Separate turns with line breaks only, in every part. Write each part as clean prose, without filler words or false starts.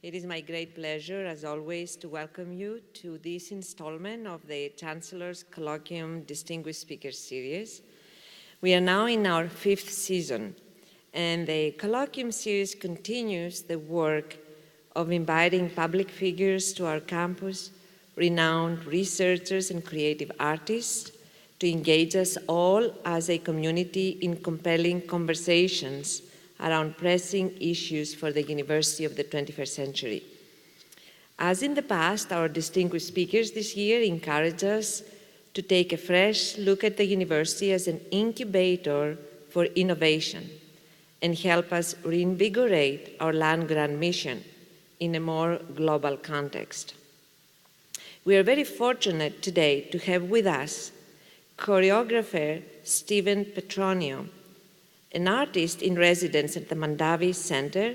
It is my great pleasure, as always, to welcome you to this installment of the Chancellor's Colloquium Distinguished Speakers Series. We are now in our 5th season, and the Colloquium series continues the work of inviting public figures to our campus, renowned researchers and creative artists, to engage us all as a community in compelling conversations around pressing issues for the university of the 21st century. As in the past, our distinguished speakers this year encourage us to take a fresh look at the university as an incubator for innovation and help us reinvigorate our land-grant mission in a more global context. We are very fortunate today to have with us choreographer Stephen Petronio, an artist in residence at the Mandavi Center,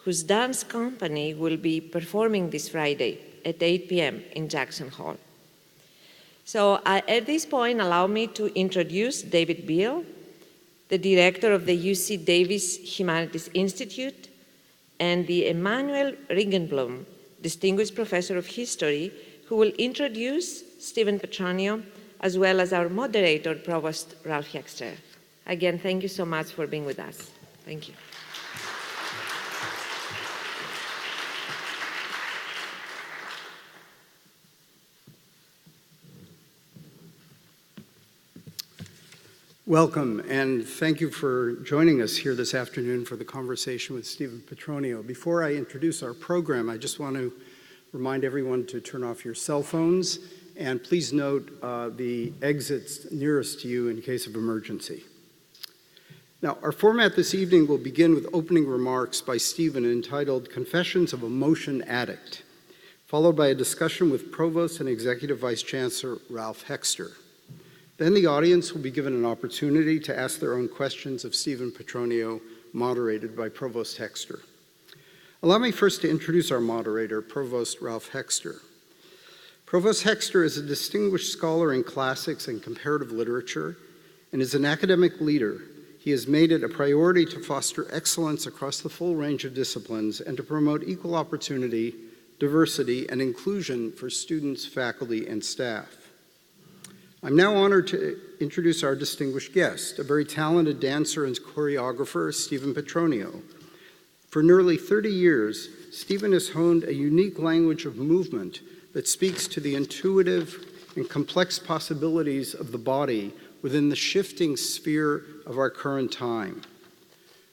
whose dance company will be performing this Friday at 8 p.m. in Jackson Hall. So at this point, allow me to introduce David Beal, the director of the UC Davis Humanities Institute, and the Emanuel Regenblum, Distinguished Professor of History, who will introduce Stephen Petronio, as well as our moderator, Provost Ralph Hexter. Again, thank you so much for being with us. Thank you.
Welcome, and thank you for joining us here this afternoon for the conversation with Stephen Petronio. Before I introduce our program, I just want to remind everyone to turn off your cell phones, and please note the exits nearest to you in case of emergency. Now, our format this evening will begin with opening remarks by Stephen entitled Confessions of a Motion Addict, followed by a discussion with Provost and Executive Vice Chancellor Ralph Hexter. Then the audience will be given an opportunity to ask their own questions of Stephen Petronio, moderated by Provost Hexter. Allow me first to introduce our moderator, Provost Ralph Hexter. Provost Hexter is a distinguished scholar in classics and comparative literature and is an academic leader. He has made it a priority to foster excellence across the full range of disciplines and to promote equal opportunity, diversity, and inclusion for students, faculty, and staff. I'm now honored to introduce our distinguished guest, a very talented dancer and choreographer, Stephen Petronio. For nearly 30 years, Stephen has honed a unique language of movement that speaks to the intuitive and complex possibilities of the body within the shifting sphere of our current time.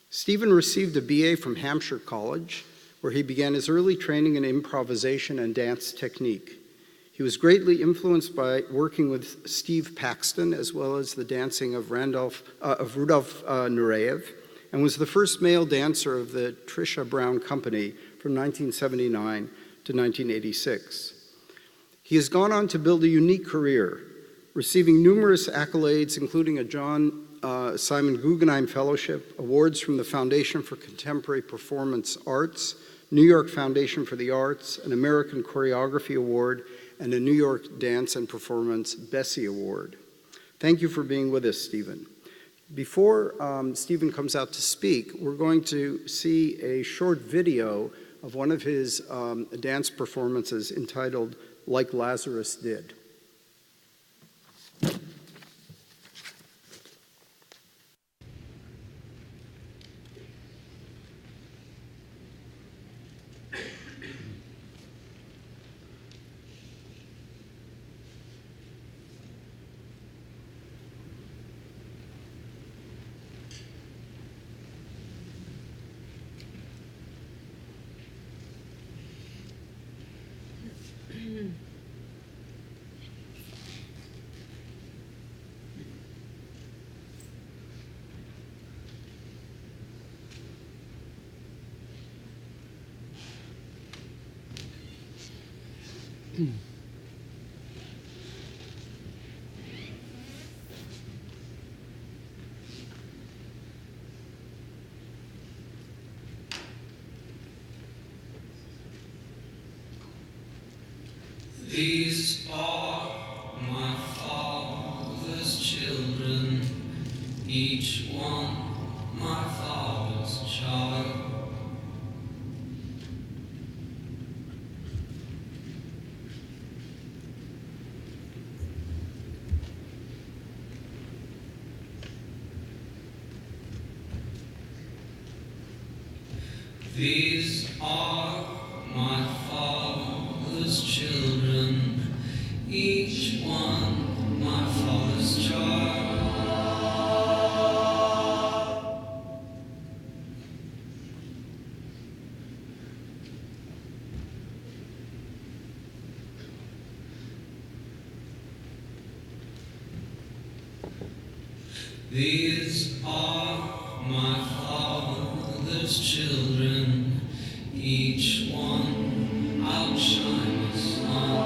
Stephen received a BA from Hampshire College, where he began his early training in improvisation and dance technique. He was greatly influenced by working with Steve Paxton, as well as the dancing of Rudolf Nureyev, and was the first male dancer of the Trisha Brown Company from 1979 to 1986. He has gone on to build a unique career, receiving numerous accolades, including a John Simon Guggenheim Fellowship, awards from the Foundation for Contemporary Performance Arts, New York Foundation for the Arts, an American Choreography Award, and a New York Dance and Performance Bessie Award. Thank you for being with us, Stephen. Before Stephen comes out to speak, we're going to see a short video of one of his dance performances entitled Like Lazarus Did.
These are my father's children, each one my father's child. These are my father's children, each one my father's child. These are my father's children, each one outshine the sun.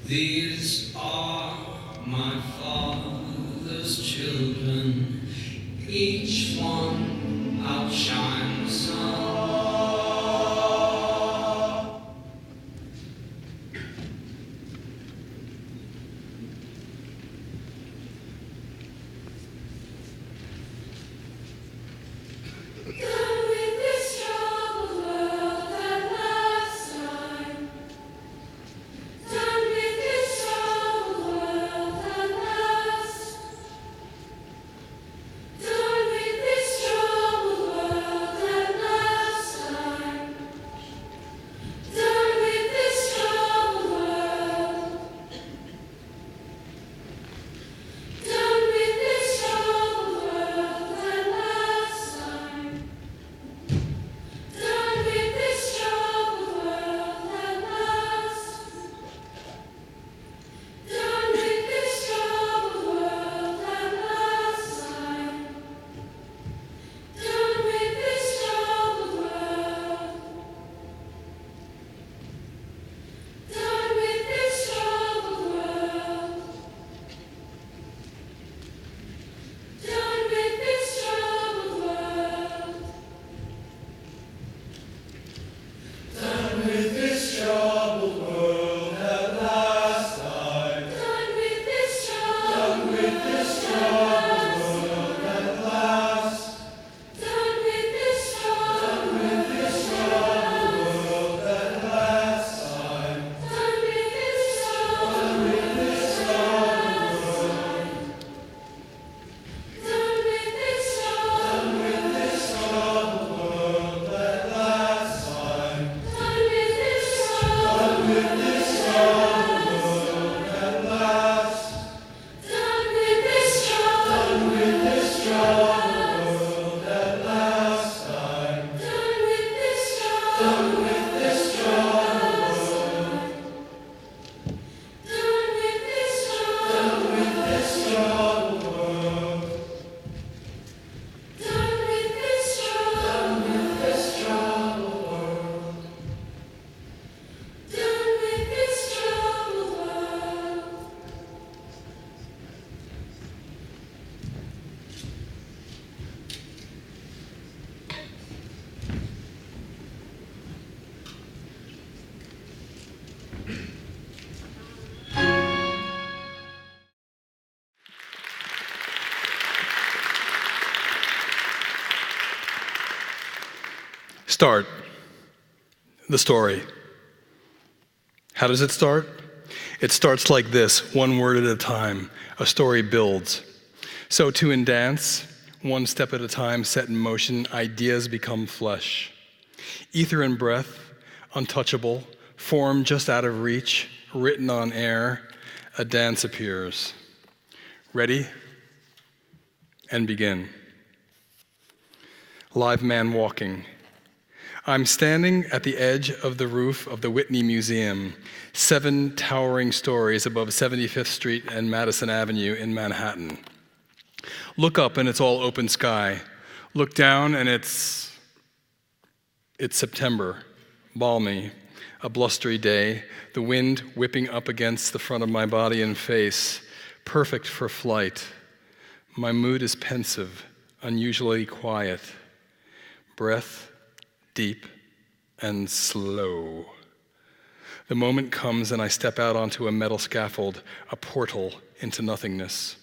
These are my father's children, each one outshine the sun.
Done with this troubled world at last time. Done with this troubled world at last. Done with this troubled world at last time. Done with this troubled world. Done with this troubled world at last time. Done with this troubled world at last. Done with this troubled world at last time. Done with this troubled world. Done with this troubled world. Done with this troubled world.
Done with this troubled world at last time.
Done with this troubled
Done with this troubled world at last.
Done with this troubled
Done with this troubled world at last time.
Done with this troubled
Done with this troubled world.
Done with this troubled
Done with this troubled world at last time.
Done with this troubled
Done with this troubled world at last.
Done with this troubled
Done with this troubled world at last time.
Done with this troubled
Done with this troubled world.
Done with this troubled
Done with this troubled world.
Done with this troubled
Done with this troubled world.
Done with this troubled world.
Start. The story. How does it start? It starts like this, one word at a time. A story builds. So too in dance, one step at a time set in motion, ideas become flesh. Ether and breath, untouchable, form just out of reach, written on air, a dance appears. Ready? And begin. Live man walking. I'm standing at the edge of the roof of the Whitney Museum, 7 towering stories above 75th Street and Madison Avenue in Manhattan. Look up and it's all open sky. Look down and it's September, balmy, a blustery day, the wind whipping up against the front of my body and face, perfect for flight. My mood is pensive, unusually quiet. Breath deep and slow. The moment comes and I step out onto a metal scaffold, a portal into nothingness.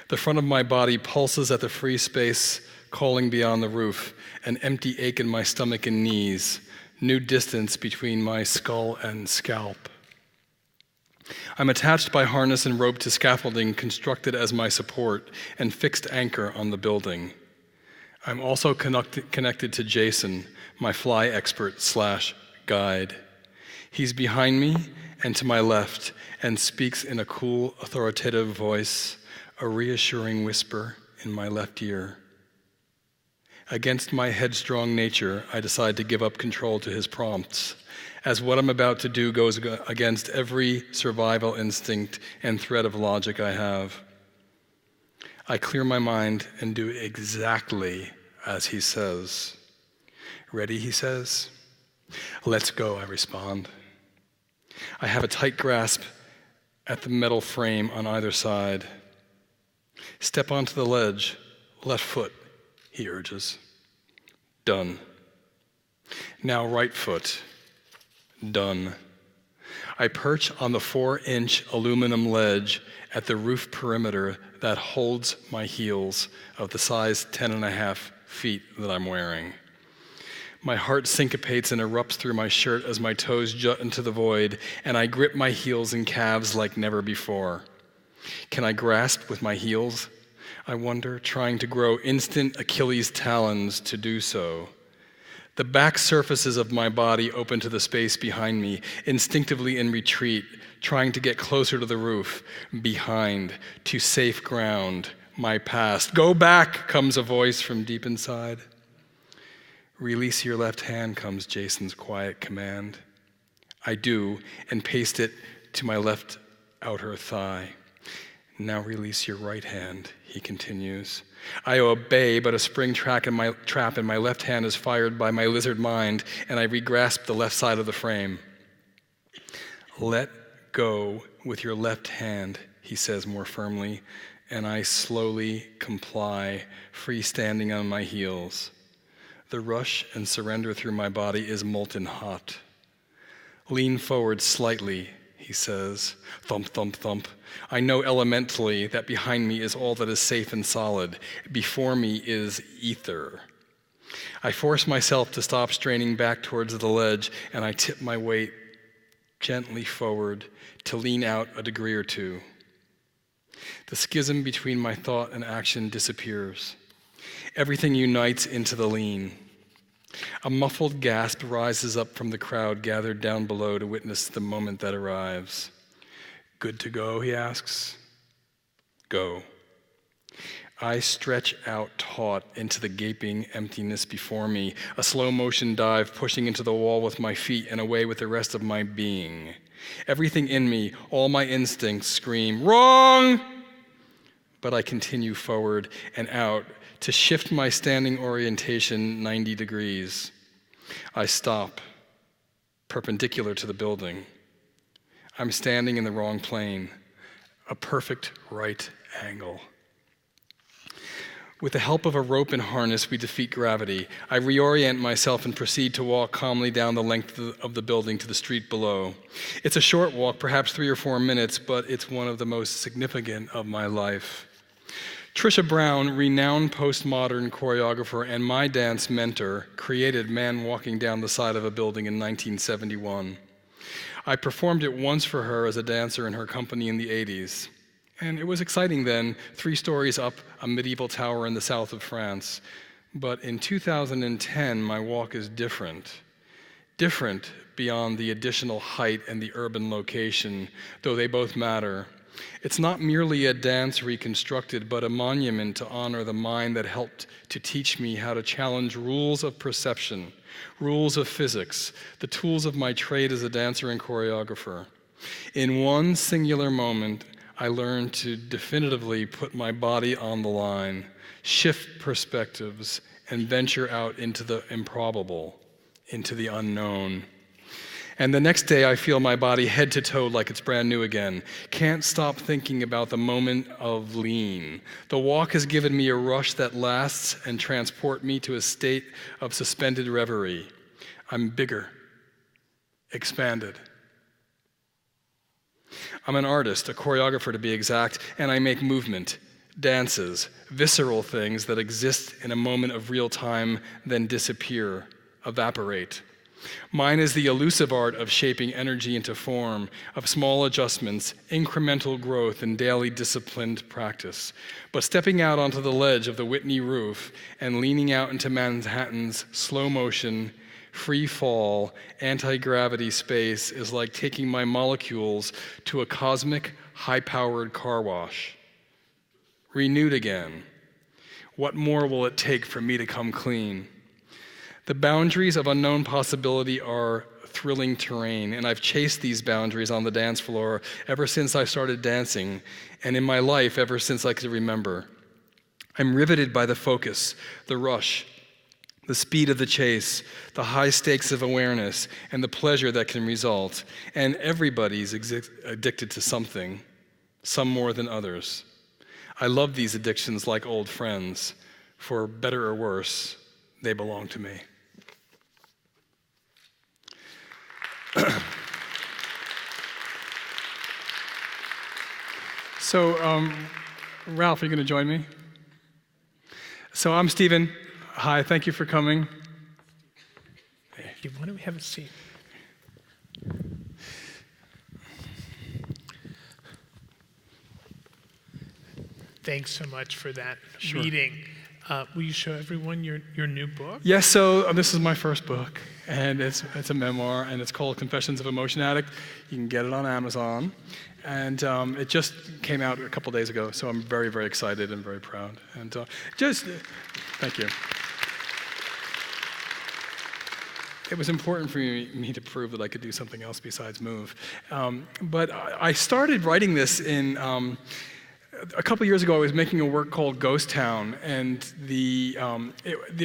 The front of my body pulses at the free space calling beyond the roof, an empty ache in my stomach and knees, new distance between my skull and scalp. I'm attached by harness and rope to scaffolding constructed as my support and fixed anchor on the building. I'm also connected to Jason, my fly expert / guide. He's behind me and to my left and speaks in a cool, authoritative voice, a reassuring whisper in my left ear. Against my headstrong nature, I decide to give up control to his prompts, as what I'm about to do goes against every survival instinct and thread of logic I have. I clear my mind and do exactly as he says. Ready, he says. Let's go, I respond. I have a tight grasp at the metal frame on either side. Step onto the ledge, left foot, he urges. Done. Now right foot. Done. I perch on the 4-inch aluminum ledge at the roof perimeter that holds my heels of the size 10.5 feet that I'm wearing. My heart syncopates and erupts through my shirt as my toes jut into the void, and I grip my heels and calves like never before. Can I grasp with my heels? I wonder, trying to grow instant Achilles talons to do so. The back surfaces of my body open to the space behind me, instinctively in retreat, trying to get closer to the roof, behind, to safe ground, my past. Go back, comes a voice from deep inside. Release your left hand, comes Jason's quiet command. I do, and paste it to my left outer thigh. Now release your right hand, he continues. I obey, but a spring trap in my left hand is fired by my lizard mind, and I regrasp the left side of the frame. Let go with your left hand, he says more firmly, and I slowly comply, freestanding on my heels. The rush and surrender through my body is molten hot. Lean forward slightly, he says. Thump, thump, thump. I know elementally that behind me is all that is safe and solid. Before me is ether. I force myself to stop straining back towards the ledge, and I tip my weight gently forward to lean out a degree or two. The schism between my thought and action disappears. Everything unites into the lean. A muffled gasp rises up from the crowd gathered down below to witness the moment that arrives. Good to go, he asks. Go. I stretch out taut into the gaping emptiness before me, a slow motion dive pushing into the wall with my feet and away with the rest of my being. Everything in me, all my instincts scream, wrong! But I continue forward and out to shift my standing orientation 90 degrees. I stop, perpendicular to the building. I'm standing in the wrong plane, a perfect right angle. With the help of a rope and harness, we defeat gravity. I reorient myself and proceed to walk calmly down the length of the building to the street below. It's a short walk, perhaps 3 or 4 minutes, but it's one of the most significant of my life. Trisha Brown, renowned postmodern choreographer and my dance mentor, created Man Walking Down the Side of a Building in 1971. I performed it once for her as a dancer in her company in the 80s. And it was exciting then, 3 stories up a medieval tower in the south of France. But in 2010, my walk is different. Different beyond the additional height and the urban location, though they both matter. It's not merely a dance reconstructed, but a monument to honor the mind that helped to teach me how to challenge rules of perception, rules of physics, the tools of my trade as a dancer and choreographer. In one singular moment, I learned to definitively put my body on the line, shift perspectives, and venture out into the improbable, into the unknown. And the next day, I feel my body head to toe like it's brand new again. Can't stop thinking about the moment of lean. The walk has given me a rush that lasts and transport me to a state of suspended reverie. I'm bigger, expanded. I'm an artist, a choreographer to be exact, and I make movement, dances, visceral things that exist in a moment of real time, then disappear, evaporate. Mine is the elusive art of shaping energy into form, of small adjustments, incremental growth, and daily disciplined practice. But stepping out onto the ledge of the Whitney roof and leaning out into Manhattan's slow motion, free fall, anti-gravity space is like taking my molecules to a cosmic, high-powered car wash. Renewed again. What more will it take for me to come clean? The boundaries of unknown possibility are thrilling terrain, and I've chased these boundaries on the dance floor ever since I started dancing, and in my life ever since I could remember. I'm riveted by the focus, the rush, the speed of the chase, the high stakes of awareness, and the pleasure that can result. And everybody's addicted to something, some more than others. I love these addictions like old friends. For better or worse, they belong to me. So, Ralph, are you going to join me? So I'm Stephen. Hi, thank you for coming.
Hey, why don't we have a seat? Thanks so much for that reading. Will you show everyone your new book?
Yes, so this is my first book, and it's a memoir, and it's called Confessions of a Motion Addict. You can get it on Amazon, and it just came out a couple days ago, so I'm very, very excited and very proud. And thank you. It was important for me to prove that I could do something else besides move. But I started writing this in... a couple years ago, I was making a work called Ghost Town, and the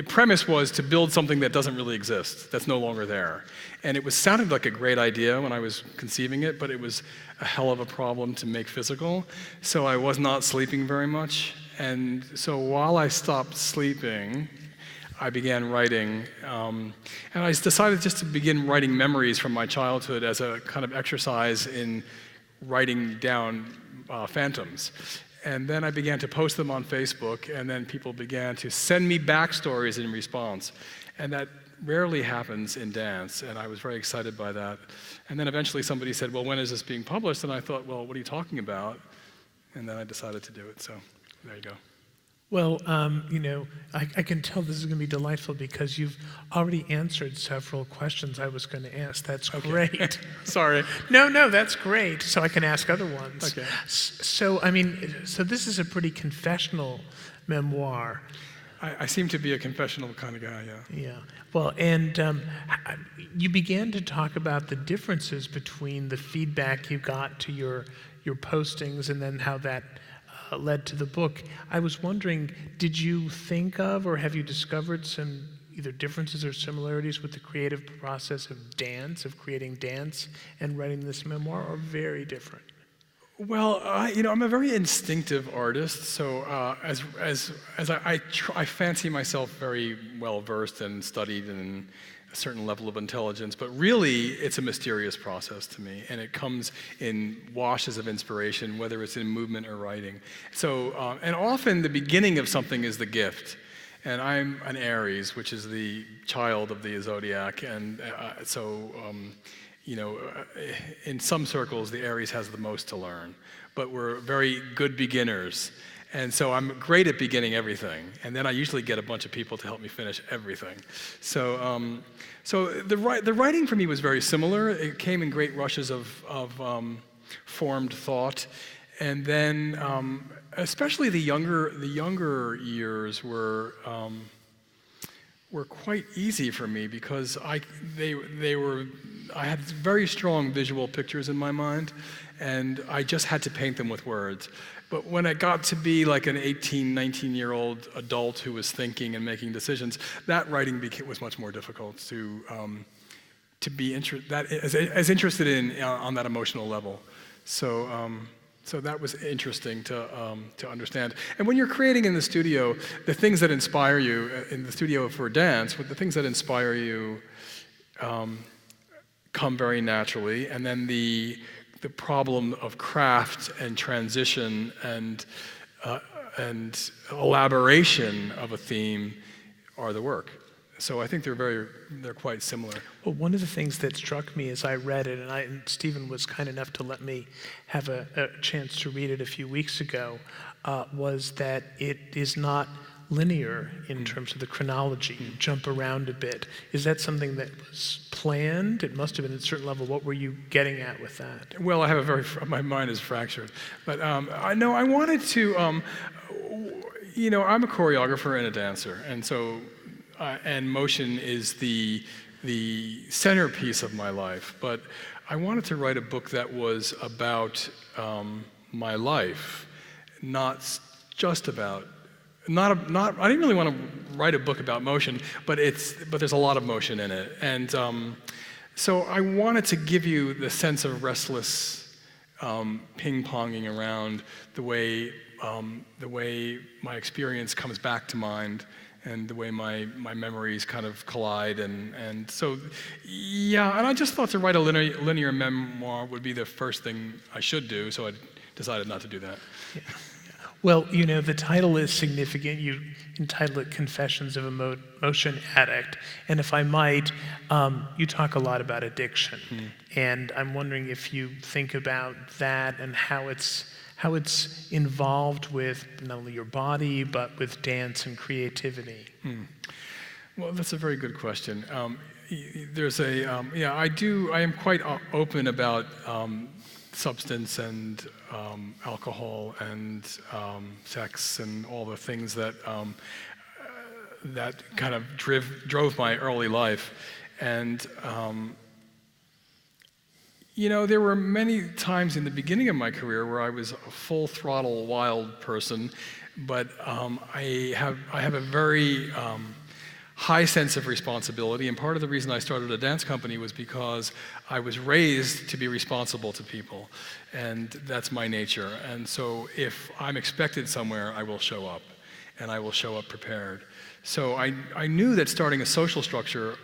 premise was to build something that doesn't really exist, that's no longer there. And it sounded like a great idea when I was conceiving it, but it was a hell of a problem to make physical. So I was not sleeping very much. And so while I stopped sleeping, I began writing. And I decided just to begin writing memories from my childhood as a kind of exercise in writing down phantoms. And then I began to post them on Facebook, and then people began to send me backstories in response. And that rarely happens in dance, and I was very excited by that. And then eventually somebody said, well, when is this being published? And I thought, well, what are you talking about? And then I decided to do it, so there you go.
Well, I can tell this is going to be delightful because you've already answered several questions I was going to ask. That's great.
Sorry.
No, that's great. So I can ask other ones.
Okay.
So this is a pretty confessional memoir.
I seem to be a confessional kind of guy, yeah.
Yeah. Well, and you began to talk about the differences between the feedback you got to your postings and then how that led to the book. I was wondering, did you think of or have you discovered some either differences or similarities with the creative process of dance, of creating dance and writing this memoir, or very different?
Well, I'm a very instinctive artist, so I fancy myself very well versed and studied and a certain level of intelligence, but really it's a mysterious process to me, and it comes in washes of inspiration, whether it's in movement or writing. So, and often the beginning of something is the gift, and I'm an Aries, which is the child of the zodiac, and in some circles the Aries has the most to learn, but we're very good beginners. And so I'm great at beginning everything, and then I usually get a bunch of people to help me finish everything. So, the writing for me was very similar. It came in great rushes of formed thought, and then especially the younger years were quite easy for me because I had very strong visual pictures in my mind, and I just had to paint them with words. But when I got to be like an 18, 19-year-old adult who was thinking and making decisions, that writing was much more difficult to be as interested in on that emotional level. So that was interesting to understand. And when you're creating in the studio, the things that inspire you in the studio for dance, the things that inspire you come very naturally, and then the problem of craft and transition and and elaboration of a theme are the work. So I think they're quite similar.
Well, one of the things that struck me as I read it, and Stephen was kind enough to let me have a chance to read it a few weeks ago, was that it is not linear in terms of the chronology. You jump around a bit. Is that something that was planned? It must have been at a certain level. What were you getting at with that?
Well, my mind is fractured. But I know I wanted to, I'm a choreographer and a dancer. And so, and motion is the centerpiece of my life. But I wanted to write a book that was about my life, not just about I didn't really want to write a book about motion, but there's a lot of motion in it, and so I wanted to give you the sense of restless ping-ponging around the way my experience comes back to mind, and the way my memories kind of collide, and so yeah, and I just thought to write a linear memoir would be the first thing I should do, so I decided not to do that.
Yeah. Well, the title is significant. You entitle it Confessions of a Motion Addict. And if I might, you talk a lot about addiction. And I'm wondering if you think about that and how it's involved with not only your body, but with dance and creativity.
Well, that's a very good question. There's I am quite open about substance and alcohol and sex and all the things that that kind of drove my early life. And there were many times in the beginning of my career where I was a full throttle wild person, but I have a very high sense of responsibility, and part of the reason I started a dance company was because I was raised to be responsible to people, and that's my nature. And so if I'm expected somewhere, I will show up, and I will show up prepared. So I knew that starting a social structure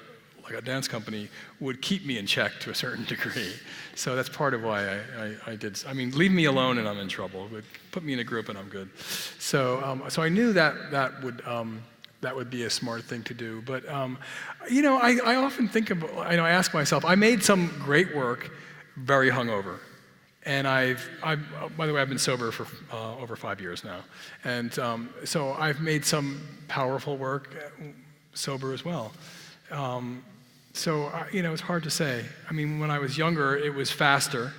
like a dance company would keep me in check to a certain degree. So that's part of why I did. I mean, leave me alone and I'm in trouble. Put me in a group and I'm good. So so I knew that would be a smart thing to do. But, I often think about, I ask myself, I made some great work very hungover. And by the way, I've been sober for over 5 years now. And so I've made some powerful work sober as well. So, it's hard to say. I mean, when I was younger, it was faster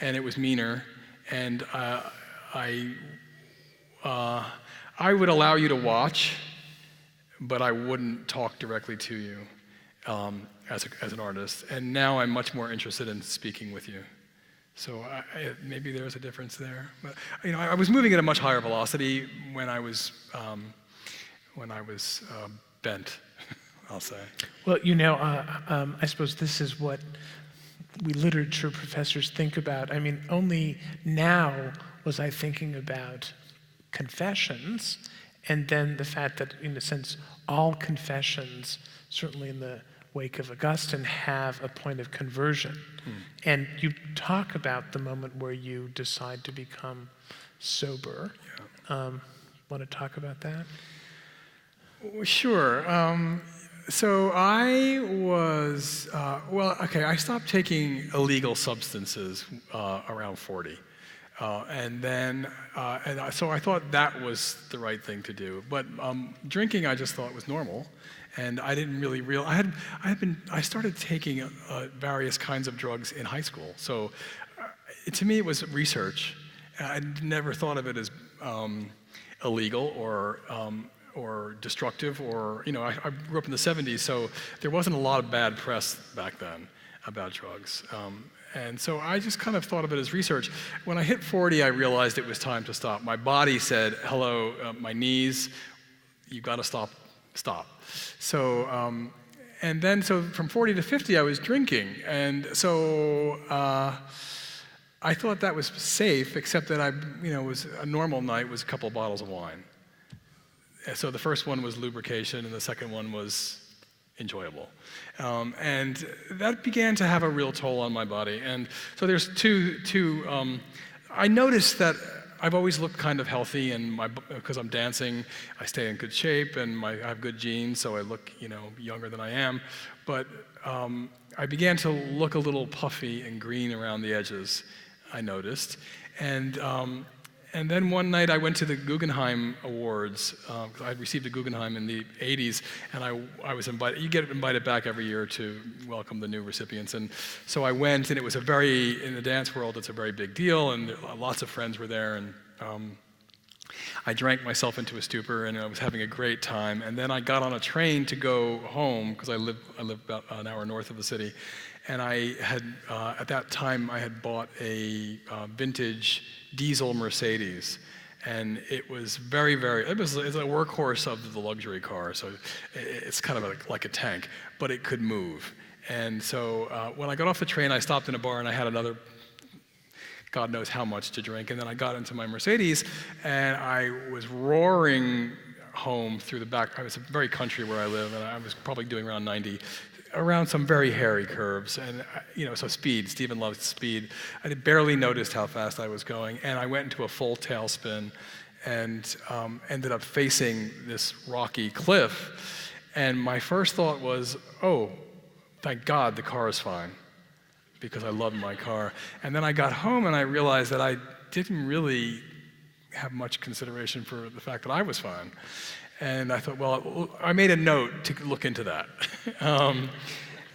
and it was meaner. And I would allow you to watch, but I wouldn't talk directly to you as an artist. And now I'm much more interested in speaking with you. So maybe there's a difference there. But I was moving at a much higher velocity when I was bent, I'll say.
Well, I suppose this is what we literature professors think about. I mean, only now was I thinking about confessions, and then the fact that, in a sense, all confessions, certainly in the wake of Augustine, have a point of conversion. And you talk about the moment where you decide to become sober. Yeah. Want to talk about that?
Sure. So I was, I stopped taking illegal substances around 40. So I thought that was the right thing to do. But drinking, I just thought was normal, and I didn't really realize. I started taking various kinds of drugs in high school. So to me, it was research. I never thought of it as illegal or destructive, or I grew up in the 70s, so there wasn't a lot of bad press back then about drugs. And so I just kind of thought of it as research. When I hit 40, I realized it was time to stop. My body said, hello, my knees, you got to stop. So, and then so from 40 to 50, I was drinking. And so I thought that was safe, except that was a normal night was a couple of bottles of wine. So the first one was lubrication, and the second one was enjoyable. And that began to have a real toll on my body. And so there's two I noticed that I've always looked kind of healthy, and because I'm dancing, I stay in good shape, and I have good genes, so I look, younger than I am. But I began to look a little puffy and green around the edges, I noticed. And then one night I went to the Guggenheim Awards, because I'd received a Guggenheim in the 80s, and I was invited. You get invited back every year to welcome the new recipients. And so I went, and it was in the dance world, it's a very big deal, and lots of friends were there, and I drank myself into a stupor, and I was having a great time. And then I got on a train to go home, because I live about an hour north of the city. And I had, at that time, I had bought a vintage diesel Mercedes. And it was it's a workhorse of the luxury car. So it's kind of like a tank, but it could move. And so when I got off the train, I stopped in a bar, and I had another God knows how much to drink. And then I got into my Mercedes, and I was roaring home through the back. I was very country where I live, and I was probably doing around 90, around some very hairy curves. And, so speed. Stephen loves speed. I barely noticed how fast I was going, and I went into a full tailspin and ended up facing this rocky cliff. And my first thought was, oh, thank God the car is fine, because I loved my car. And then I got home, and I realized that I didn't really have much consideration for the fact that I was fine. And I thought, well, I made a note to look into that.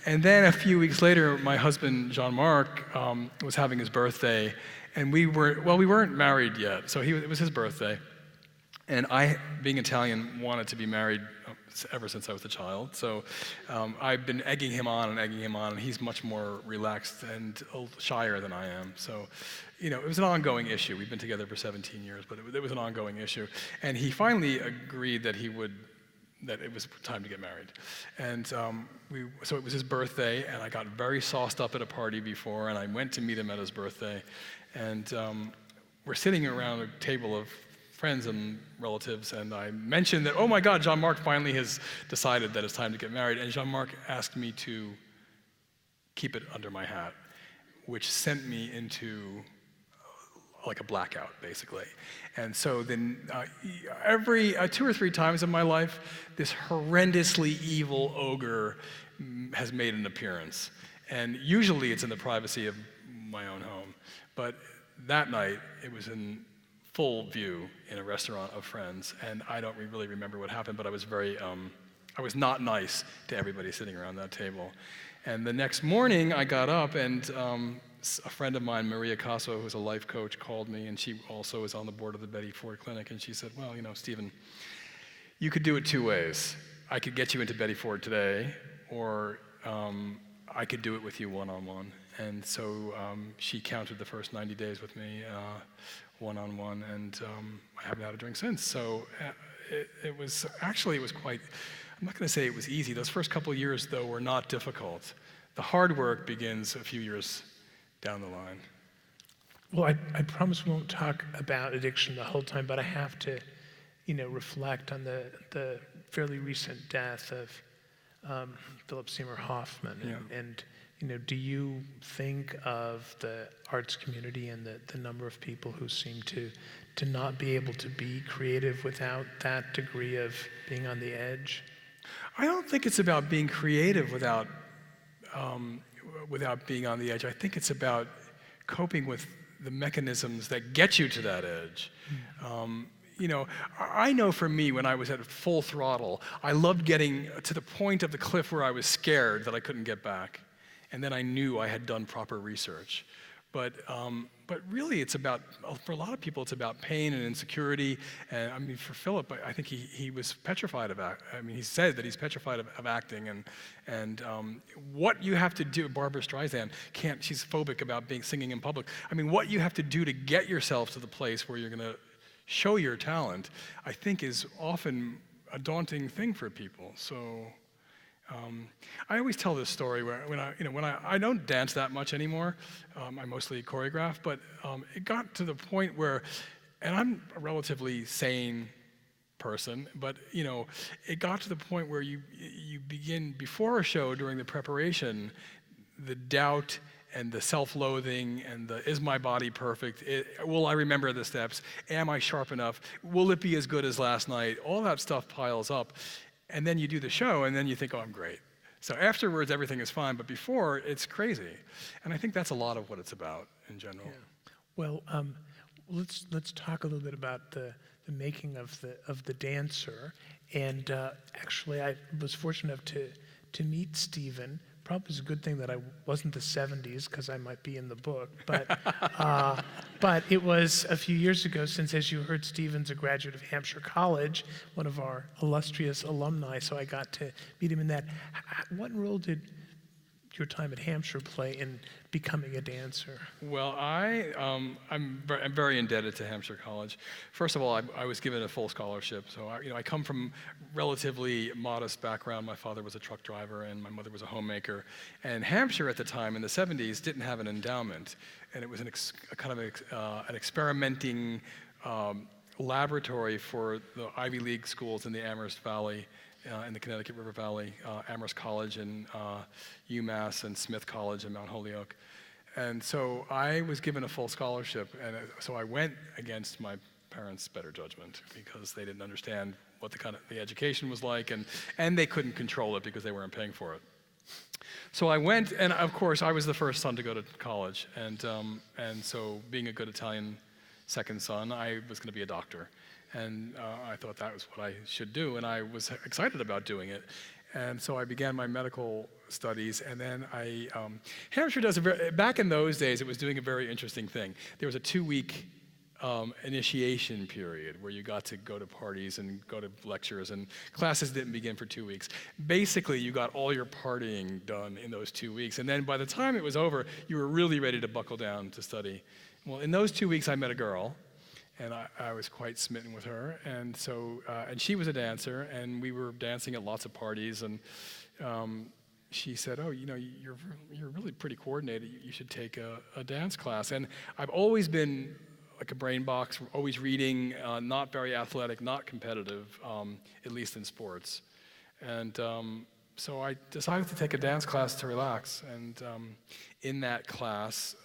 And then a few weeks later, my husband, Jean-Marc, was having his birthday, and we weren't married yet, so it was his birthday. And I, being Italian, wanted to be married ever since I was a child. So I've been egging him on, and he's much more relaxed and shyer than I am. So, it was an ongoing issue. We've been together for 17 years, but it was an ongoing issue. And he finally agreed that it was time to get married. And so it was his birthday, and I got very sauced up at a party before, and I went to meet him at his birthday. And we're sitting around a table of friends and relatives, and I mentioned that, oh my God, Jean-Marc finally has decided that it's time to get married. And Jean-Marc asked me to keep it under my hat, which sent me into like a blackout, basically. And so then every 2 or 3 times in my life, this horrendously evil ogre has made an appearance. And usually it's in the privacy of my own home. But that night, it was in full view in a restaurant of friends, and I don't really remember what happened, but I was I was not nice to everybody sitting around that table. And the next morning, I got up, and a friend of mine, Maria Casso, who's a life coach, called me, and she also is on the board of the Betty Ford Clinic, and she said, well, Stephen, you could do it 2 ways. I could get you into Betty Ford today, or I could do it with you one-on-one. And so she counted the first 90 days with me one-on-one, and I haven't had a drink since. So it was quite, I'm not going to say it was easy. Those first couple of years, though, were not difficult. The hard work begins a few years down the line.
Well, I promise we won't talk about addiction the whole time, but I have to, reflect on the fairly recent death of Philip Seymour Hoffman.
Yeah.
And do you think of the arts community and the number of people who seem to not be able to be creative without that degree of being on the edge?
I don't think it's about being creative without being on the edge. I think it's about coping with the mechanisms that get you to that edge. I know for me, when I was at full throttle, I loved getting to the point of the cliff where I was scared that I couldn't get back. And then I knew I had done proper research. But really, it's about, for a lot of people, it's about pain and insecurity. And for Philip, I think he was petrified of acting. He said that he's petrified of acting. And what you have to do, Barbara Streisand she's phobic about singing in public. What you have to do to get yourself to the place where you're going to show your talent, I think, is often a daunting thing for people. So I always tell this story where when I don't dance that much anymore. I mostly choreograph, but it got to the point where, and I'm a relatively sane person, but it got to the point where you begin before a show, during the preparation, the doubt the self-loathing and the is my body perfect? Will I remember the steps? Am I sharp enough? Will it be as good as last night? All that stuff piles up. And then you do the show and then you think, oh, I'm great. So afterwards, everything is fine, but before, it's crazy. And I think that's a lot of what it's about in general.
Yeah. Well, let's talk a little bit about the making of the dancer. And actually, I was fortunate enough to meet Stephen. Probably it's a good thing that I wasn't the 70s, because I might be in the book. But it was a few years ago, since, as you heard, Stephen's a graduate of Hampshire College, one of our illustrious alumni, so I got to meet him in that. What role did your time at Hampshire play in becoming a dancer?
Well, I'm very indebted to Hampshire College. First of all, I was given a full scholarship. So I come from relatively modest background. My father was a truck driver and my mother was a homemaker. And Hampshire at the time in the 70s didn't have an endowment, and it was an experimenting laboratory for the Ivy League schools in the Amherst Valley. In the Connecticut River Valley, Amherst College and UMass and Smith College in Mount Holyoke. And so I was given a full scholarship, and so I went against my parents' better judgment because they didn't understand what the education was like, and they couldn't control it because they weren't paying for it. So I went, and of course I was the first son to go to college, and so being a good Italian second son, I was going to be a doctor. And I thought that was what I should do, and I was excited about doing it. And so I began my medical studies, and then Hampshire does back in those days, it was doing a very interesting thing. There was a 2-week initiation period where you got to go to parties and go to lectures, and classes didn't begin for 2 weeks. Basically, you got all your partying done in those 2 weeks, and then by the time it was over, you were really ready to buckle down to study. Well, in those 2 weeks, I met a girl, and I was quite smitten with her, and so and she was a dancer, and we were dancing at lots of parties, and she said, "Oh, you're really pretty coordinated. You should take a dance class." And I've always been like a brain box, always reading, not very athletic, not competitive, at least in sports, and so I decided to take a dance class to relax. And in that class,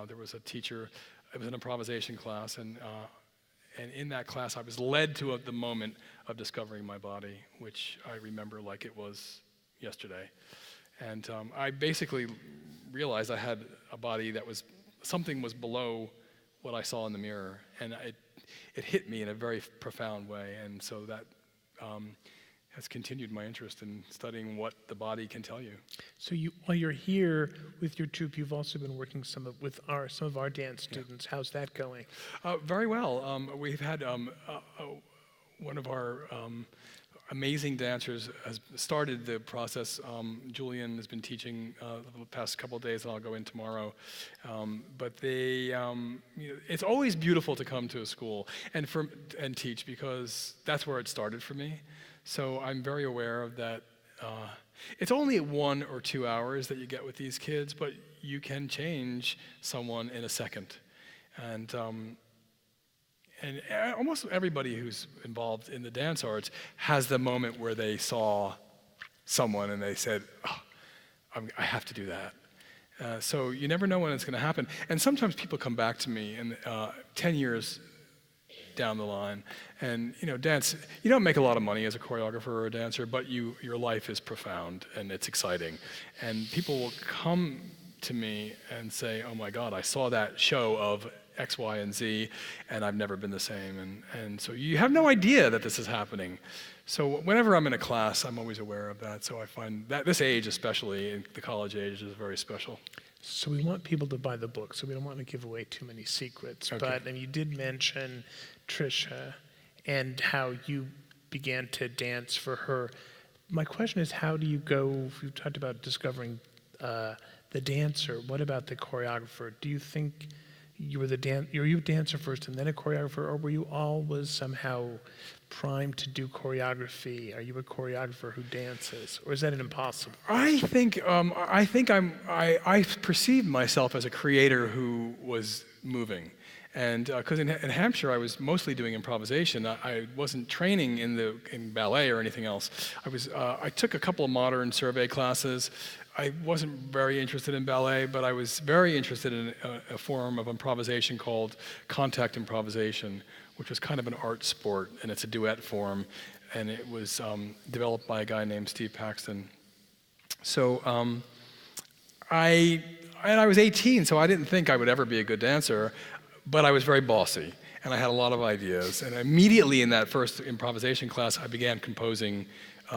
there was a teacher. It was an improvisation class, and in that class, I was led to the moment of discovering my body, which I remember like it was yesterday. And I basically realized I had a body that something was below what I saw in the mirror, and it hit me in a very profound way, and so that has continued my interest in studying what the body can tell you. So
while you're here with your troupe, you've also been working with some of our dance students. Yeah. How's that going?
Very well. We've had one of our amazing dancers has started the process. Julian has been teaching the past couple of days, and I'll go in tomorrow. But it's always beautiful to come to a school and teach, because that's where it started for me. So I'm very aware of that. It's only 1 or 2 hours that you get with these kids, but you can change someone in a second. And almost everybody who's involved in the dance arts has the moment where they saw someone and they said, "Oh, I have to do that." So you never know when it's going to happen. And sometimes people come back to me 10 years down the line, and dance, you don't make a lot of money as a choreographer or a dancer, but your life is profound and it's exciting, and people will come to me and say, "Oh my God, I saw that show of X, Y, and Z, and I've never been the same," and so you have no idea that this is happening. So whenever I'm in a class, I'm always aware of that. So I find that this age, especially in the college age, is very special.
So we want people to buy the book, so we don't want to give away too many secrets.
Okay.
But you did mention Trisha and how you began to dance for her. My question is, how do you go? You talked about discovering the dancer. What about the choreographer? Do you think you were you a dancer first and then a choreographer, or were you always somehow primed to do choreography? Are you a choreographer who dances, or is that impossible?
I think I perceived myself as a creator who was moving, And because in Hampshire, I was mostly doing improvisation. I wasn't training in ballet or anything else. I took a couple of modern survey classes. I wasn't very interested in ballet, but I was very interested in a form of improvisation called contact improvisation, which was kind of an art sport, and it's a duet form, and it was developed by a guy named Steve Paxton. So I was 18, so I didn't think I would ever be a good dancer, but I was very bossy, and I had a lot of ideas. And immediately in that first improvisation class, I began composing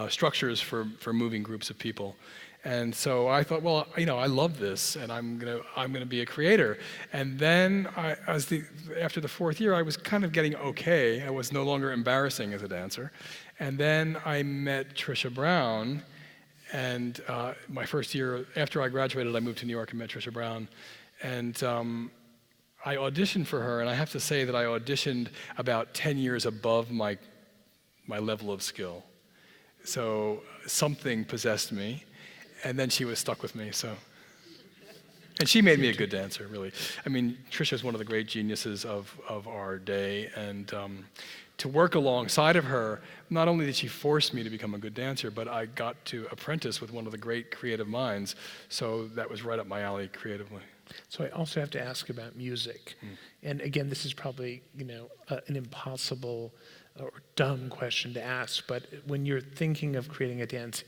structures for moving groups of people. And so I thought, well, I love this, and I'm gonna be a creator. And then after the fourth year, I was kind of getting okay. I was no longer embarrassing as a dancer. And then I met Trisha Brown, and my first year after I graduated, I moved to New York and met Trisha Brown, and I auditioned for her. And I have to say that I auditioned about 10 years above my level of skill. So something possessed me. And then she was stuck with me, so. And she made me a good dancer, really. I mean, Trisha is one of the great geniuses of our day, and to work alongside of her, not only did she force me to become a good dancer, but I got to apprentice with one of the great creative minds, so that was right up my alley creatively.
So I also have to ask about music. And again, this is probably, an impossible or dumb question to ask, but when you're thinking of creating a dance,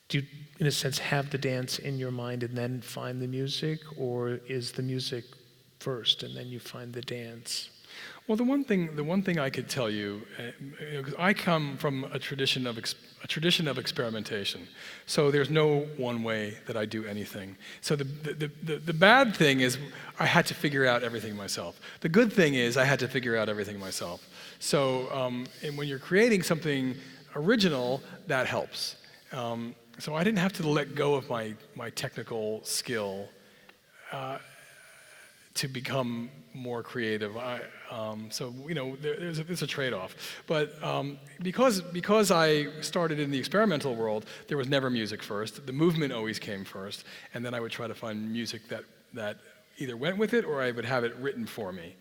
do you, in a sense, have the dance in your mind and then find the music, or is the music first and then you find the dance?
Well, the one thing I could tell you, because I come from a tradition of experimentation, so there's no one way that I do anything. So the bad thing is I had to figure out everything myself. The good thing is I had to figure out everything myself. So and when you're creating something original, that helps. So I didn't have to let go of my technical skill to become more creative. So there's a trade-off. But because I started in the experimental world, there was never music first. The movement always came first, and then I would try to find music that either went with it or I would have it written for me.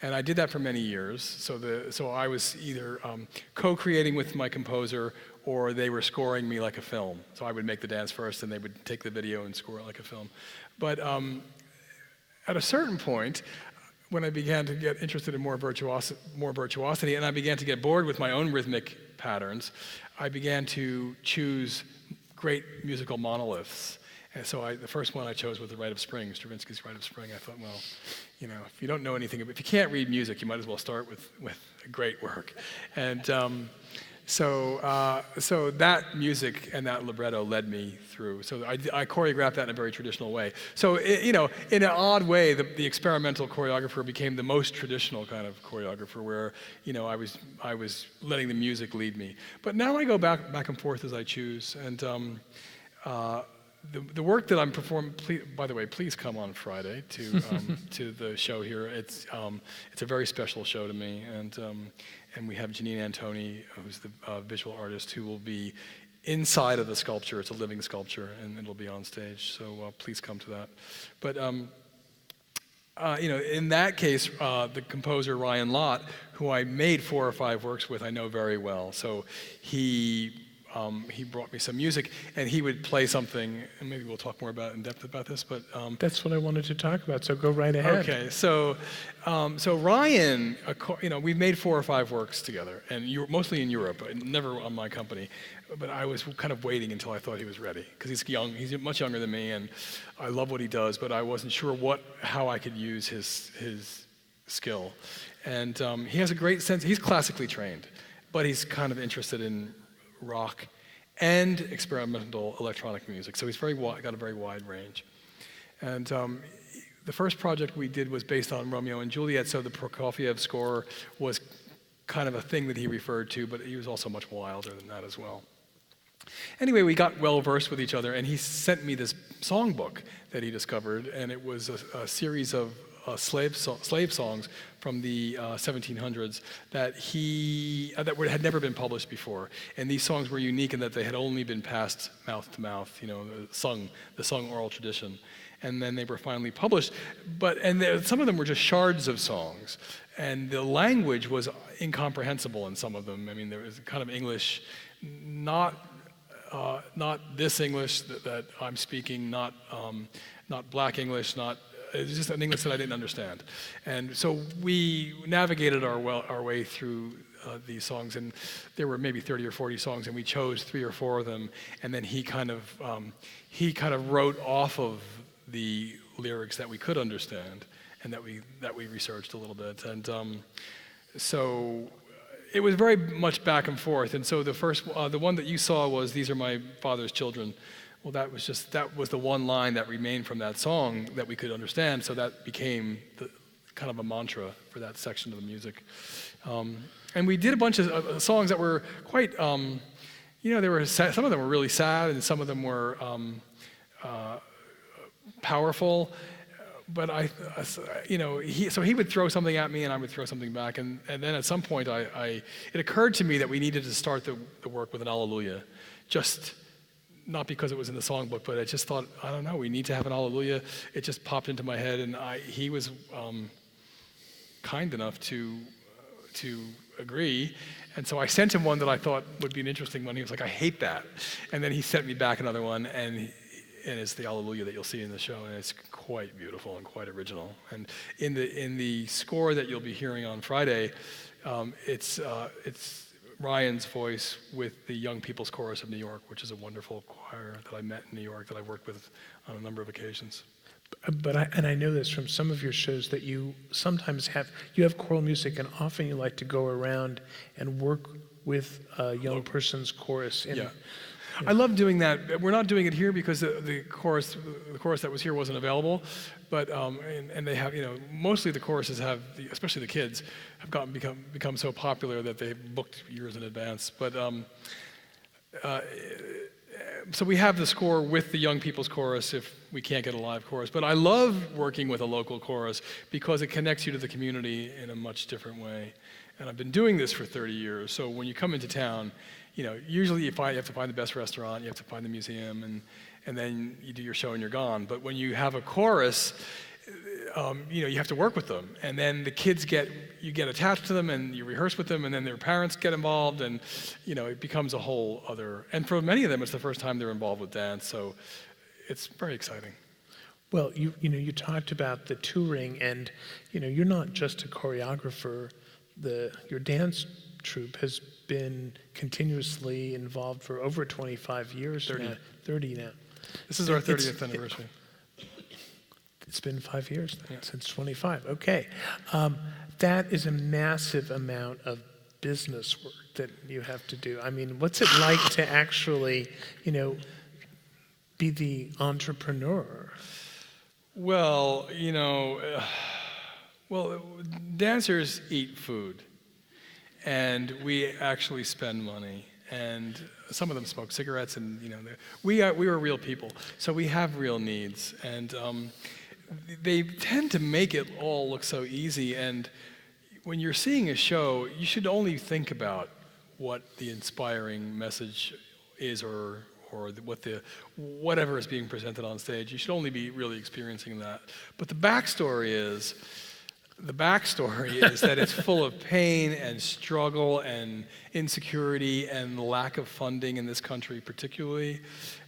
And I did that for many years. So I was either co-creating with my composer, or they were scoring me like a film. So I would make the dance first, and they would take the video and score it like a film. But at a certain point, when I began to get interested in more virtuosity, and I began to get bored with my own rhythmic patterns, I began to choose great musical monoliths. And so the first one I chose was the Rite of Spring, Stravinsky's Rite of Spring. I thought, well, if you don't know anything, if you can't read music, you might as well start with a great work. And so that music and that libretto led me through. So I choreographed that in a very traditional way. So in an odd way, the experimental choreographer became the most traditional kind of choreographer, where I was letting the music lead me. But now I go back and forth as I choose. And the work that I'm performing, by the way, please come on Friday to the show here. It's a very special show to me, and we have Janine Antoni, who's the visual artist, who will be inside of the sculpture. It's a living sculpture, and it'll be on stage. So please come to that. But in that case, the composer Ryan Lott, who I made 4 or 5 works with, I know very well. So he brought me some music, and he would play something, and maybe we'll talk more in depth about this, but...
That's what I wanted to talk about, so go right ahead.
Okay, so Ryan, we've made 4 or 5 works together, and mostly in Europe, never on my company, but I was kind of waiting until I thought he was ready, because he's young, he's much younger than me, and I love what he does, but I wasn't sure how I could use his skill. And he has a great sense, he's classically trained, but he's kind of interested in rock and experimental electronic music. So he's got a very wide range. And the first project we did was based on Romeo and Juliet, so the Prokofiev score was kind of a thing that he referred to, but he was also much wilder than that as well. Anyway, we got well versed with each other, and he sent me this songbook that he discovered, and it was a series of slave songs from the 1700s that had never been published before. And these songs were unique in that they had only been passed mouth to mouth, the sung oral tradition. And then they were finally published. Some of them were just shards of songs. And the language was incomprehensible in some of them. I mean, there was kind of English, not this English that I'm speaking, not black English, it was just an English that I didn't understand. And so we navigated our way through these songs, and there were maybe 30 or 40 songs, and we chose 3 or 4 of them, and then he kind of wrote off of the lyrics that we could understand and that we researched a little bit. And so it was very much back and forth. And so the one that you saw was "These Are My Father's Children." Well, that was the one line that remained from that song that we could understand. So that became kind of a mantra for that section of the music. And we did a bunch of songs that were quite, some of them were really sad, and some of them were powerful. But he would throw something at me, and I would throw something back. And then at some point, it occurred to me that we needed to start the work with an Alleluia, just not because it was in the songbook, but I just thought, I don't know, we need to have an Alleluia. It just popped into my head, and he was kind enough to agree. And so I sent him one that I thought would be an interesting one. He was like, I hate that. And then he sent me back another one, and it's the Alleluia that you'll see in the show, and it's quite beautiful and quite original. And in the score that you'll be hearing on Friday, it's Ryan's voice with the Young People's Chorus of New York, which is a wonderful choir that I met in New York that I've worked with on a number of occasions.
But I know this from some of your shows that you sometimes have choral music, and often you like to go around and work with a young person's chorus.
Yeah. I love doing that. We're not doing it here because the chorus that was here wasn't available, but and they have, mostly the choruses have, especially the kids, have become so popular that they've booked years in advance. But so we have the score with the Young People's Chorus if we can't get a live chorus. But I love working with a local chorus because it connects you to the community in a much different way. And I've been doing this for 30 years. So when you come into town, usually you have to find the best restaurant, you have to find the museum, and then you do your show and you're gone. But when you have a chorus, you have to work with them. And then the kids you get attached to them, and you rehearse with them, and then their parents get involved, and it becomes a whole other. And for many of them, it's the first time they're involved with dance, so it's very exciting.
Well, you talked about the touring, and you're not just a choreographer. Your dance troupe has been continuously involved for over 25 years
30.
now. 30 now.
This is our 30th anniversary.
It's been 5 years since 25. Okay. That is a massive amount of business work that you have to do. I mean, what's it like to actually, be the entrepreneur?
Well, dancers eat food. And we actually spend money, and some of them smoke cigarettes, and we are real people, so we have real needs, and they tend to make it all look so easy. And when you're seeing a show, you should only think about what the inspiring message is, or whatever is being presented on stage. You should only be really experiencing that. But the backstory is that it's full of pain and struggle and insecurity and lack of funding in this country particularly.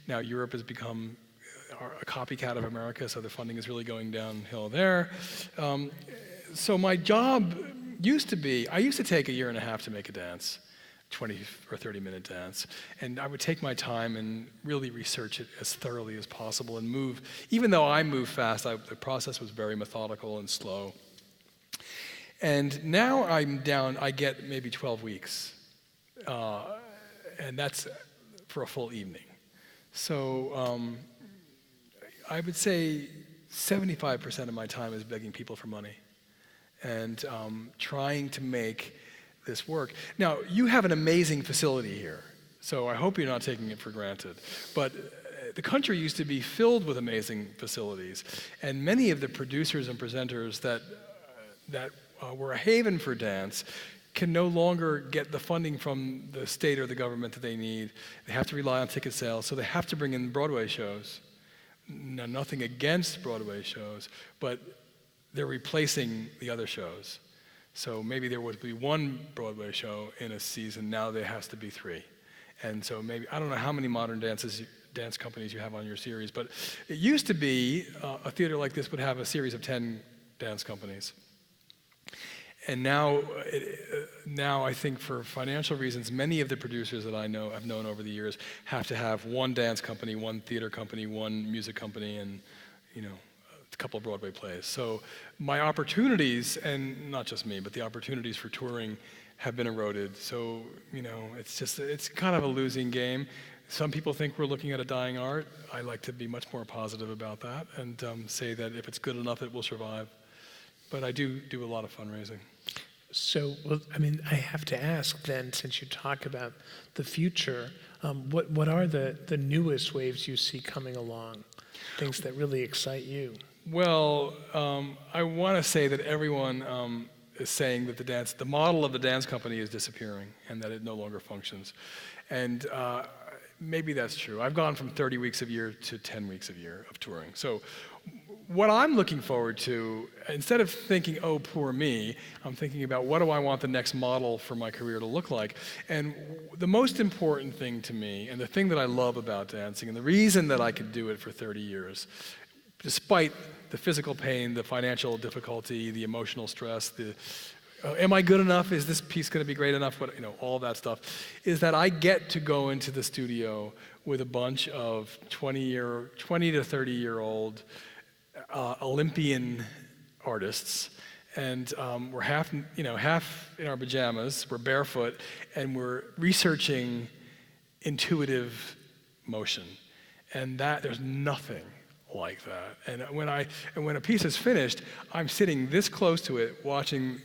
Now Europe has become a copycat of America, so the funding is really going downhill there. So my job used to be, I used to take a year and a half to make a dance, 20 or 30-minute dance, and I would take my time and really research it as thoroughly as possible and move. Even though I move fast, the process was very methodical and slow. And now I'm down, I get maybe 12 weeks, and that's for a full evening. So I would say 75% of my time is begging people for money and trying to make this work. Now, you have an amazing facility here, so I hope you're not taking it for granted. But the country used to be filled with amazing facilities, and many of the producers and presenters that were a haven for dance can no longer get the funding from the state or the government that they need. They have to rely on ticket sales, so they have to bring in Broadway shows. Now, nothing against Broadway shows, but they're replacing the other shows. So maybe there would be one Broadway show in a season, now there has to be 3. And so maybe, I don't know how many modern dance companies you have on your series, but it used to be a theater like this would have a series of 10 dance companies. And now I think for financial reasons, many of the producers that I've known over the years have to have one dance company, one theater company, one music company, and a couple of Broadway plays. So my opportunities, and not just me, but the opportunities for touring have been eroded. So, it's kind of a losing game. Some people think we're looking at a dying art. I like to be much more positive about that and say that if it's good enough, it will survive. But I do a lot of fundraising.
So, I have to ask then, since you talk about the future, what are the newest waves you see coming along? Things that really excite you?
Well, I want to say that everyone is saying that the model of the dance company is disappearing and that it no longer functions. And maybe that's true. I've gone from 30 weeks a year to 10 weeks a year of touring. So what I'm looking forward to, instead of thinking, oh, poor me, I'm thinking about what do I want the next model for my career to look like. And the most important thing to me, and the thing that I love about dancing, and the reason that I could do it for 30 years, despite the physical pain, the financial difficulty, the emotional stress, am I good enough? Is this piece going to be great enough? All that stuff, is that I get to go into the studio with a bunch of 20 to 30-year-old Olympian artists, and we're half in our pajamas, we're barefoot, and we're researching intuitive motion, and that there's nothing like that. And when a piece is finished, I'm sitting this close to it, watching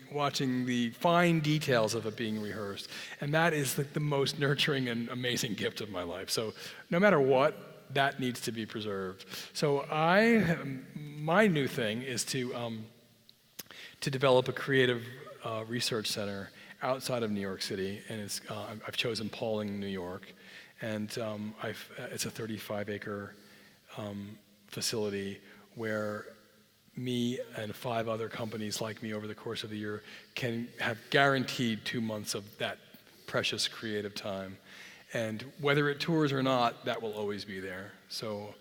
the fine details of it being rehearsed, and that is the most nurturing and amazing gift of my life. So no matter what, that needs to be preserved. So my new thing is to develop a creative research center outside of New York City, and I've chosen Pauling, New York, and it's a 35-acre facility where me and 5 other companies like me over the course of the year can have guaranteed 2 months of that precious creative time. And whether it tours or not, that will always be there. So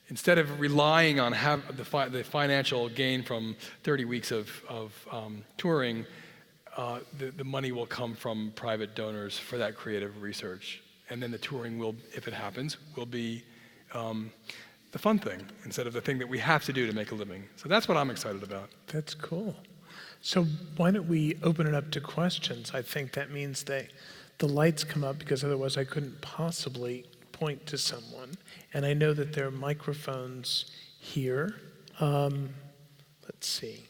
instead of relying on the financial gain from 30 weeks of touring, the money will come from private donors for that creative research. And then the touring will, if it happens, will be the fun thing instead of the thing that we have to do to make a living. So that's what I'm excited about.
That's cool. So why don't we open it up to questions? I think that means the lights come up, because otherwise I couldn't possibly point to someone. And I know that there are microphones here. Let's see.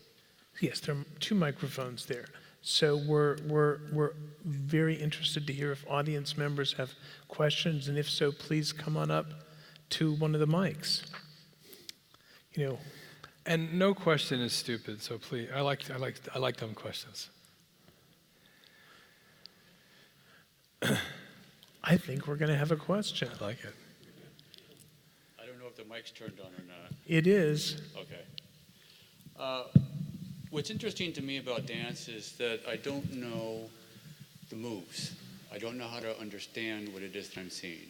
Yes, there are 2 microphones there. So we're very interested to hear if audience members have questions, and if so, please come on up to one of the mics.
And no question is stupid. So please, I like dumb questions.
I think we're going to have a question.
I like it.
I don't know if the mic's turned on or not.
It is.
Okay. What's interesting to me about dance is that I don't know the moves. I don't know how to understand what it is that I'm seeing.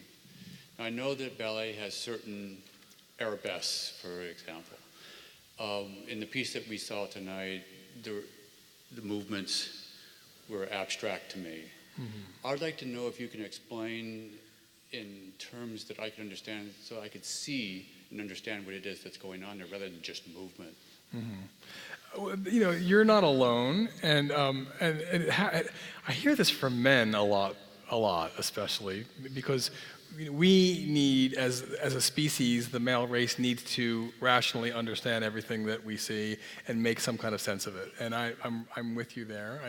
Now, I know that ballet has certain arabesques, for example. In the piece that we saw tonight, the movements were abstract to me. Mm-hmm. I'd like to know if you can explain in terms that I can understand, so I could see and understand what it is that's going on there, rather than just movement.
Mm-hmm. You're not alone, and I hear this from men a lot, especially because we need, as a species, the male race needs to rationally understand everything that we see and make some kind of sense of it. And I'm with you there.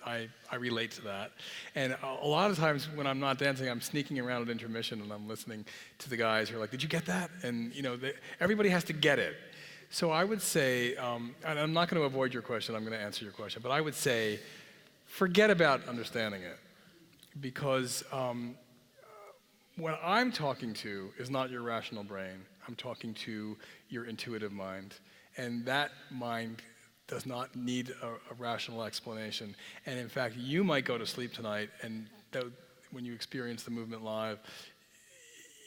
I relate to that. And a lot of times when I'm not dancing, I'm sneaking around at intermission and I'm listening to the guys who are like, "Did you get that?" And everybody has to get it. So I would say, and I'm not going to avoid your question. I'm going to answer your question. But I would say, forget about understanding it, because what I'm talking to is not your rational brain. I'm talking to your intuitive mind. And that mind does not need a rational explanation. And in fact, you might go to sleep tonight, and when you experience the movement live,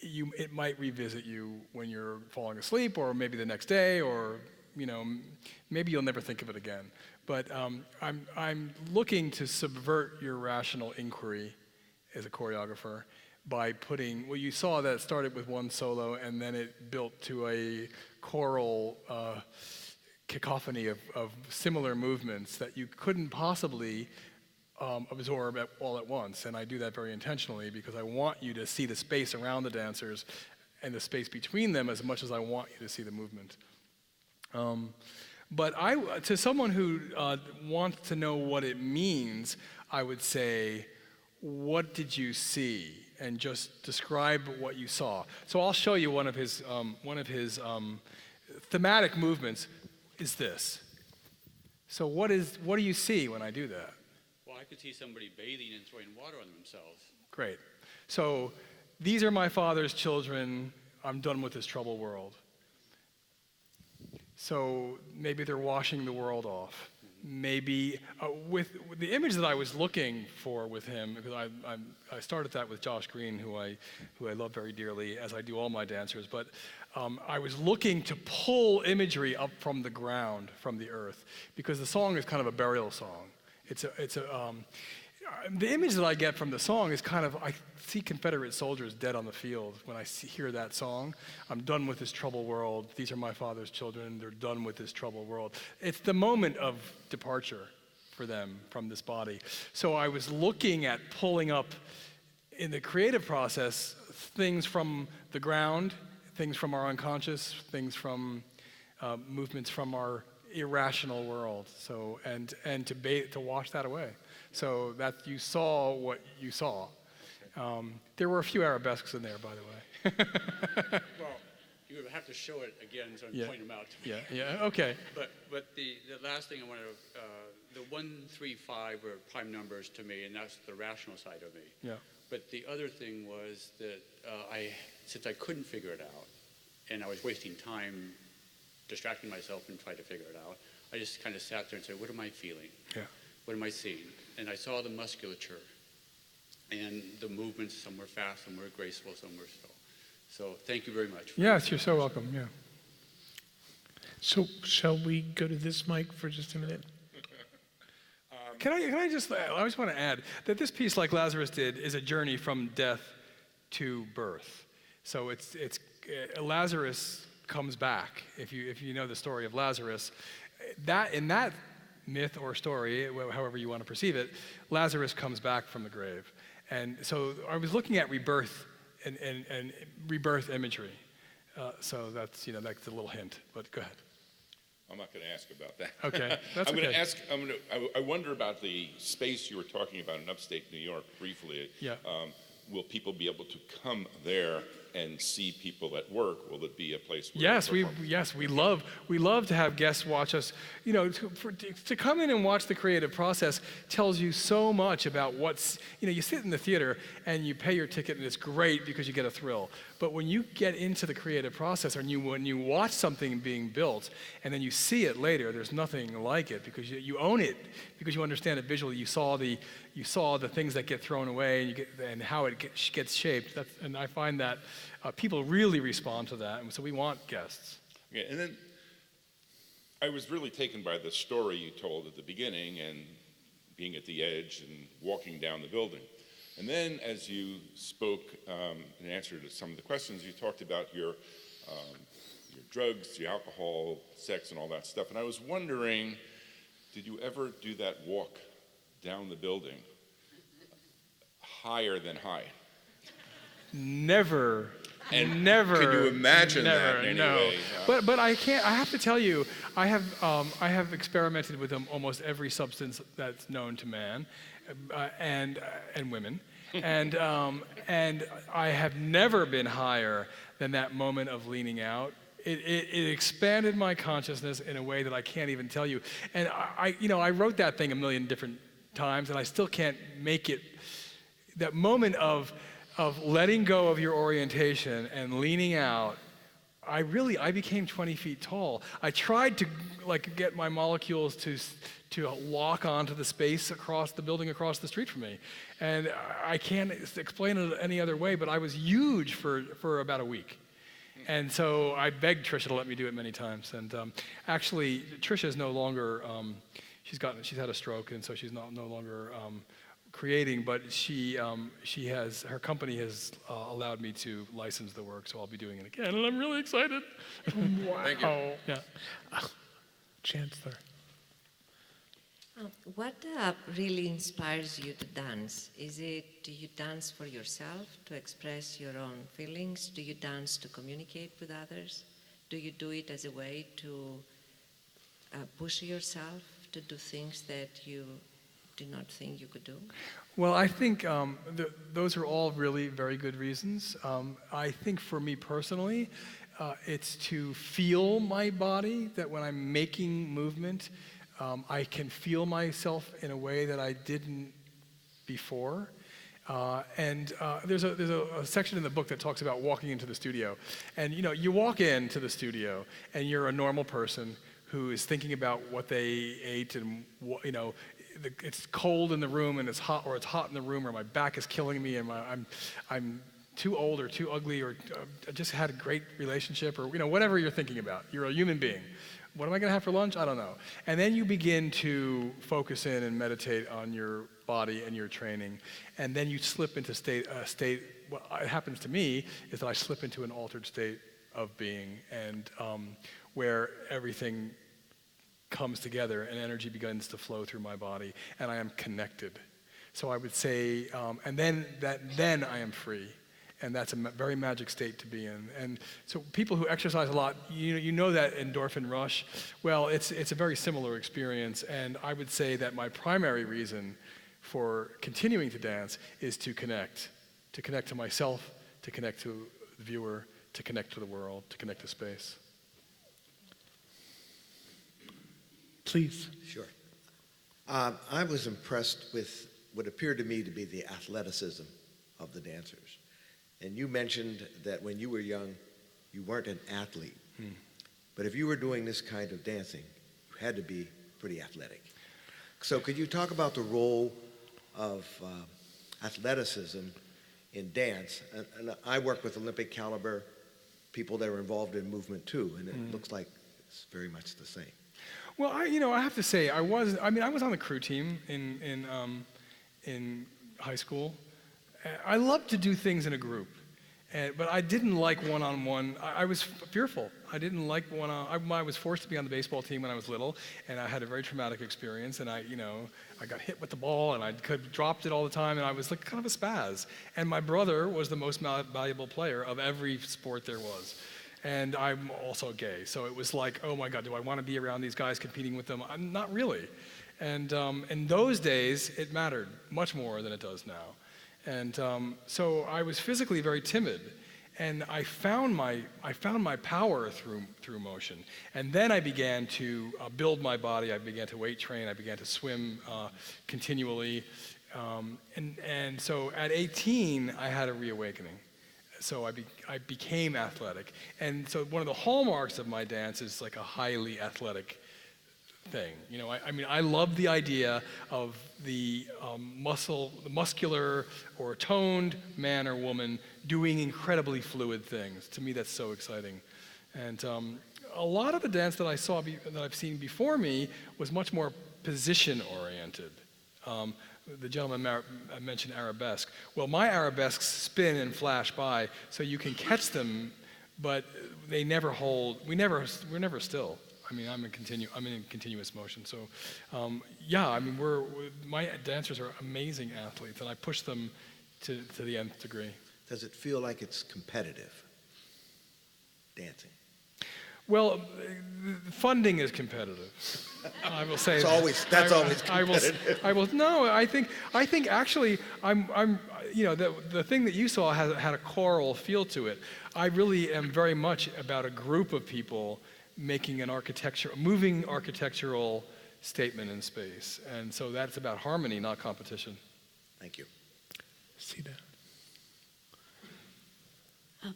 it might revisit you when you're falling asleep, or maybe the next day, or maybe you'll never think of it again. But I'm looking to subvert your rational inquiry as a choreographer by putting, well, you saw that it started with one solo and then it built to a choral cacophony of similar movements that you couldn't possibly absorb all at once. And I do that very intentionally because I want you to see the space around the dancers and the space between them as much as I want you to see the movement. But to someone who wants to know what it means, I would say, what did you see? And just describe what you saw. So I'll show you one of his thematic movements is this. So what do you see when I do that?
Well, I could see somebody bathing and throwing water on themselves.
Great. So these are my father's children. I'm done with this troubled world. So maybe they're washing the world off. Maybe with the image that I was looking for with him, because I started that with Josh Green, who I love very dearly, as I do all my dancers. But I was looking to pull imagery up from the ground, from the earth, because the song is kind of a burial song. The image that I get from the song is kind of, I see Confederate soldiers dead on the field when I hear that song. I'm done with this troubled world. These are my father's children. They're done with this troubled world. It's the moment of departure for them from this body. So I was looking at pulling up in the creative process things from the ground, things from our unconscious, things from movements from our irrational world. So and to wash that away. So that you saw what you saw. There were a few arabesques in there, by the way.
Well, you would have to show it again, so I'm pointing them out to me.
Yeah, okay.
But the last thing I wanted to, the 1, 3, 5 were prime numbers to me, and that's the rational side of me.
Yeah.
But the other thing was that since I couldn't figure it out, and I was wasting time distracting myself and trying to figure it out, I just kind of sat there and said, what am I feeling?
Yeah.
What am I seeing? And I saw the musculature and the movements. Some were fast, some were graceful, some were slow. So thank you very much.
Yes, you're so welcome. Yeah.
So shall we go to this mic for just a minute?
Can I just want to add that this piece, like Lazarus did, is a journey from death to birth. So it's Lazarus comes back. If you know the story of Lazarus, in that myth or story, however you want to perceive it, Lazarus comes back from the grave. And so I was looking at rebirth and rebirth imagery. So that's a little hint, but go ahead.
I'm not going to ask about that.
Okay, that's
I'm going
okay.
to ask. I wonder about the space you were talking about in upstate New York briefly.
Yeah.
Will people be able to come there and see people at work? Will it be a place where
we love to have guests watch us. To come in and watch the creative process tells you so much about what's, you sit in the theater and you pay your ticket and it's great because you get a thrill. But when you get into the creative process, or when you watch something being built and then you see it later, there's nothing like it because you own it, because you understand it visually. You saw the things that get thrown away and how it gets shaped. And I find that people really respond to that, and so we want guests.
Okay, and then I was really taken by the story you told at the beginning and being at the edge and walking down the building. And then as you spoke in answer to some of the questions, you talked about your drugs, your alcohol, sex, and all that stuff. And I was wondering, did you ever do that walk down the building higher than high?
never.
And
never.
can you imagine
never,
that in any
no.
way?
But I can't. I have to tell you, I have experimented with almost every substance that's known to man, and women, and I have never been higher than that moment of leaning out. It expanded my consciousness in a way that I can't even tell you. And I wrote that thing a million different times, and I still can't make it. That moment of letting go of your orientation and leaning out, I became 20 feet tall. I tried to get my molecules to lock onto the space across the building across the street from me. And I can't explain it any other way, but I was huge for about a week. And so I begged Trisha to let me do it many times. And actually, Trisha is no longer, she's had a stroke, and so she's no longer creating, but her company has allowed me to license the work, so I'll be doing it again, and I'm really excited.
Wow.
Thank you.
Yeah.
Chancellor.
What really inspires you to dance? Do you dance for yourself, to express your own feelings? Do you dance to communicate with others? Do you do it as a way to push yourself to do things that you did not think you could do?
Well, I think those are all really very good reasons. I think for me personally, it's to feel my body, that when I'm making movement, I can feel myself in a way that I didn't before. There's a section in the book that talks about walking into the studio. And you walk into the studio and you're a normal person who is thinking about what they ate and it's cold in the room and it's hot, or it's hot in the room, or my back is killing me and I'm too old or too ugly, or I just had a great relationship, or whatever you're thinking about. You're a human being. What am I going to have for lunch? I don't know. And then you begin to focus in and meditate on your body and your training. And then you slip into a state, what happens to me is that I slip into an altered state of being, and where everything comes together and energy begins to flow through my body, and I am connected. So I would say, and then I am free. And that's a very magic state to be in. And so people who exercise a lot, you know that endorphin rush. Well, it's a very similar experience. And I would say that my primary reason for continuing to dance is to connect to myself, to connect to the viewer, to connect to the world, to connect to space.
Please.
Sure. I was impressed with what appeared to me to be the athleticism of the dancers. And you mentioned that when you were young, you weren't an athlete. But if you were doing this kind of dancing, you had to be pretty athletic. So could you talk about the role of athleticism in dance? And I work with Olympic caliber people that are involved in movement too, and it looks like it's very much the same.
Well, I have to say, I was on the crew team in high school. I love to do things in a group, but I didn't like one-on-one. I was fearful. I didn't like I was forced to be on the baseball team when I was little, and I had a very traumatic experience, and I got hit with the ball, and I dropped it all the time, and I was like kind of a spaz. And my brother was the most valuable player of every sport there was. And I'm also gay, so it was like, oh my God, do I want to be around these guys, competing with them? I'm not really. And in those days, it mattered much more than it does now. And so I was physically very timid, and I found my power through motion. And then I began to build my body. I began to weight train. I began to swim continually. And so at 18, I had a reawakening. So I became athletic. And so one of the hallmarks of my dance is like a highly athletic thing. I love the idea of the muscular or toned man or woman doing incredibly fluid things. To me, that's so exciting. And a lot of the dance that I've seen before me was much more position-oriented. The gentleman mentioned arabesque. Well, my arabesques spin and flash by, so you can catch them, but they never hold. We're never still. I'm in continuous motion. So, my dancers are amazing athletes, and I push them to the nth degree.
Does it feel like it's competitive, dancing?
Well, funding is competitive. I will say
That's always competitive.
No, I think actually I'm the thing that you saw had a choral feel to it. I really am very much about a group of people making moving architectural statement in space. And so that's about harmony, not competition.
Thank you.
Sita.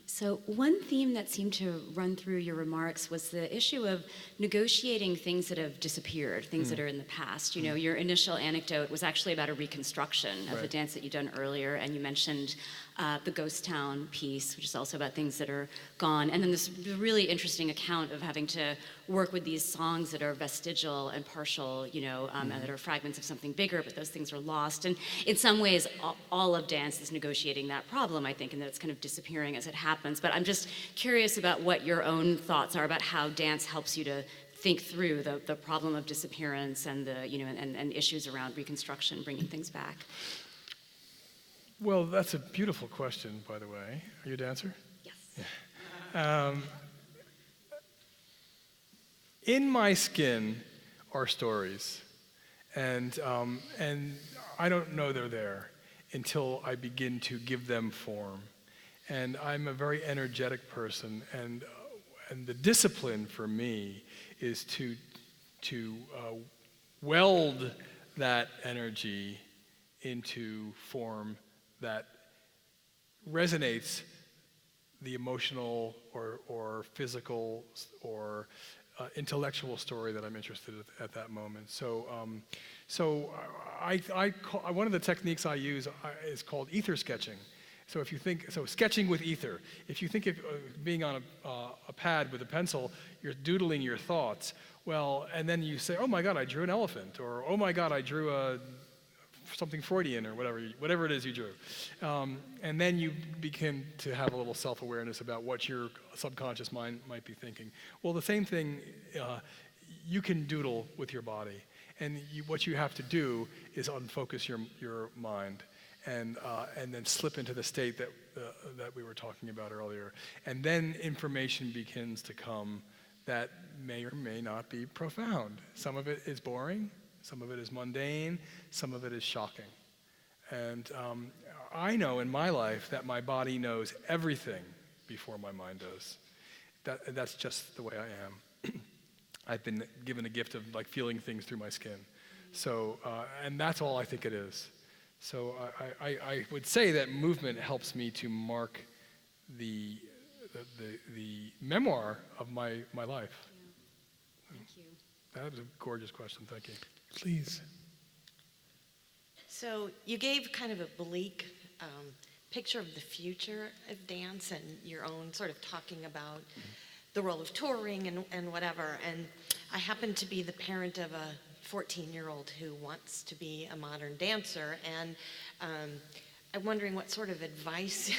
So one theme that seemed to run through your remarks was the issue of negotiating things that have disappeared, things that are in the past. You know, your initial anecdote was actually about a reconstruction of the dance that you'd done earlier, and you mentioned the Ghost Town piece, which is also about things that are gone, and then this really interesting account of having to work with these songs that are vestigial and partial, and that are fragments of something bigger, but those things are lost. And in some ways, all of dance is negotiating that problem, I think, and that it's kind of disappearing as it happens. But I'm just curious about what your own thoughts are about how dance helps you to think through the problem of disappearance and and issues around reconstruction, bringing things back.
Well, that's a beautiful question, by the way. Are you a dancer?
Yes.
Yeah. In my skin are stories, and I don't know they're there until I begin to give them form. And I'm a very energetic person, and the discipline for me is to weld that energy into form that resonates the emotional or physical or intellectual story that I'm interested in at that moment. So one of the techniques I use is called ether sketching. So sketching with ether. If you think of being on a pad with a pencil, you're doodling your thoughts. Well, and then you say, oh my God, I drew an elephant, or oh my God, I drew something Freudian, or whatever it is you drew. And then you begin to have a little self-awareness about what your subconscious mind might be thinking. Well, the same thing, you can doodle with your body. And what you have to do is unfocus your mind and then slip into the state that we were talking about earlier. And then information begins to come that may or may not be profound. Some of it is boring, some of it is mundane, some of it is shocking. And I know in my life that my body knows everything before my mind does. That's just the way I am. I've been given a gift of feeling things through my skin. So, and that's all I think it is. So I would say that movement helps me to mark the memoir of my life.
Yeah. Thank you.
That was a gorgeous question. Thank you. Please.
So you gave kind of a bleak picture of the future of dance and your own sort of talking about the role of touring and whatever. And I happen to be the parent of a 14-year-old who wants to be a modern dancer, and I'm wondering what sort of advice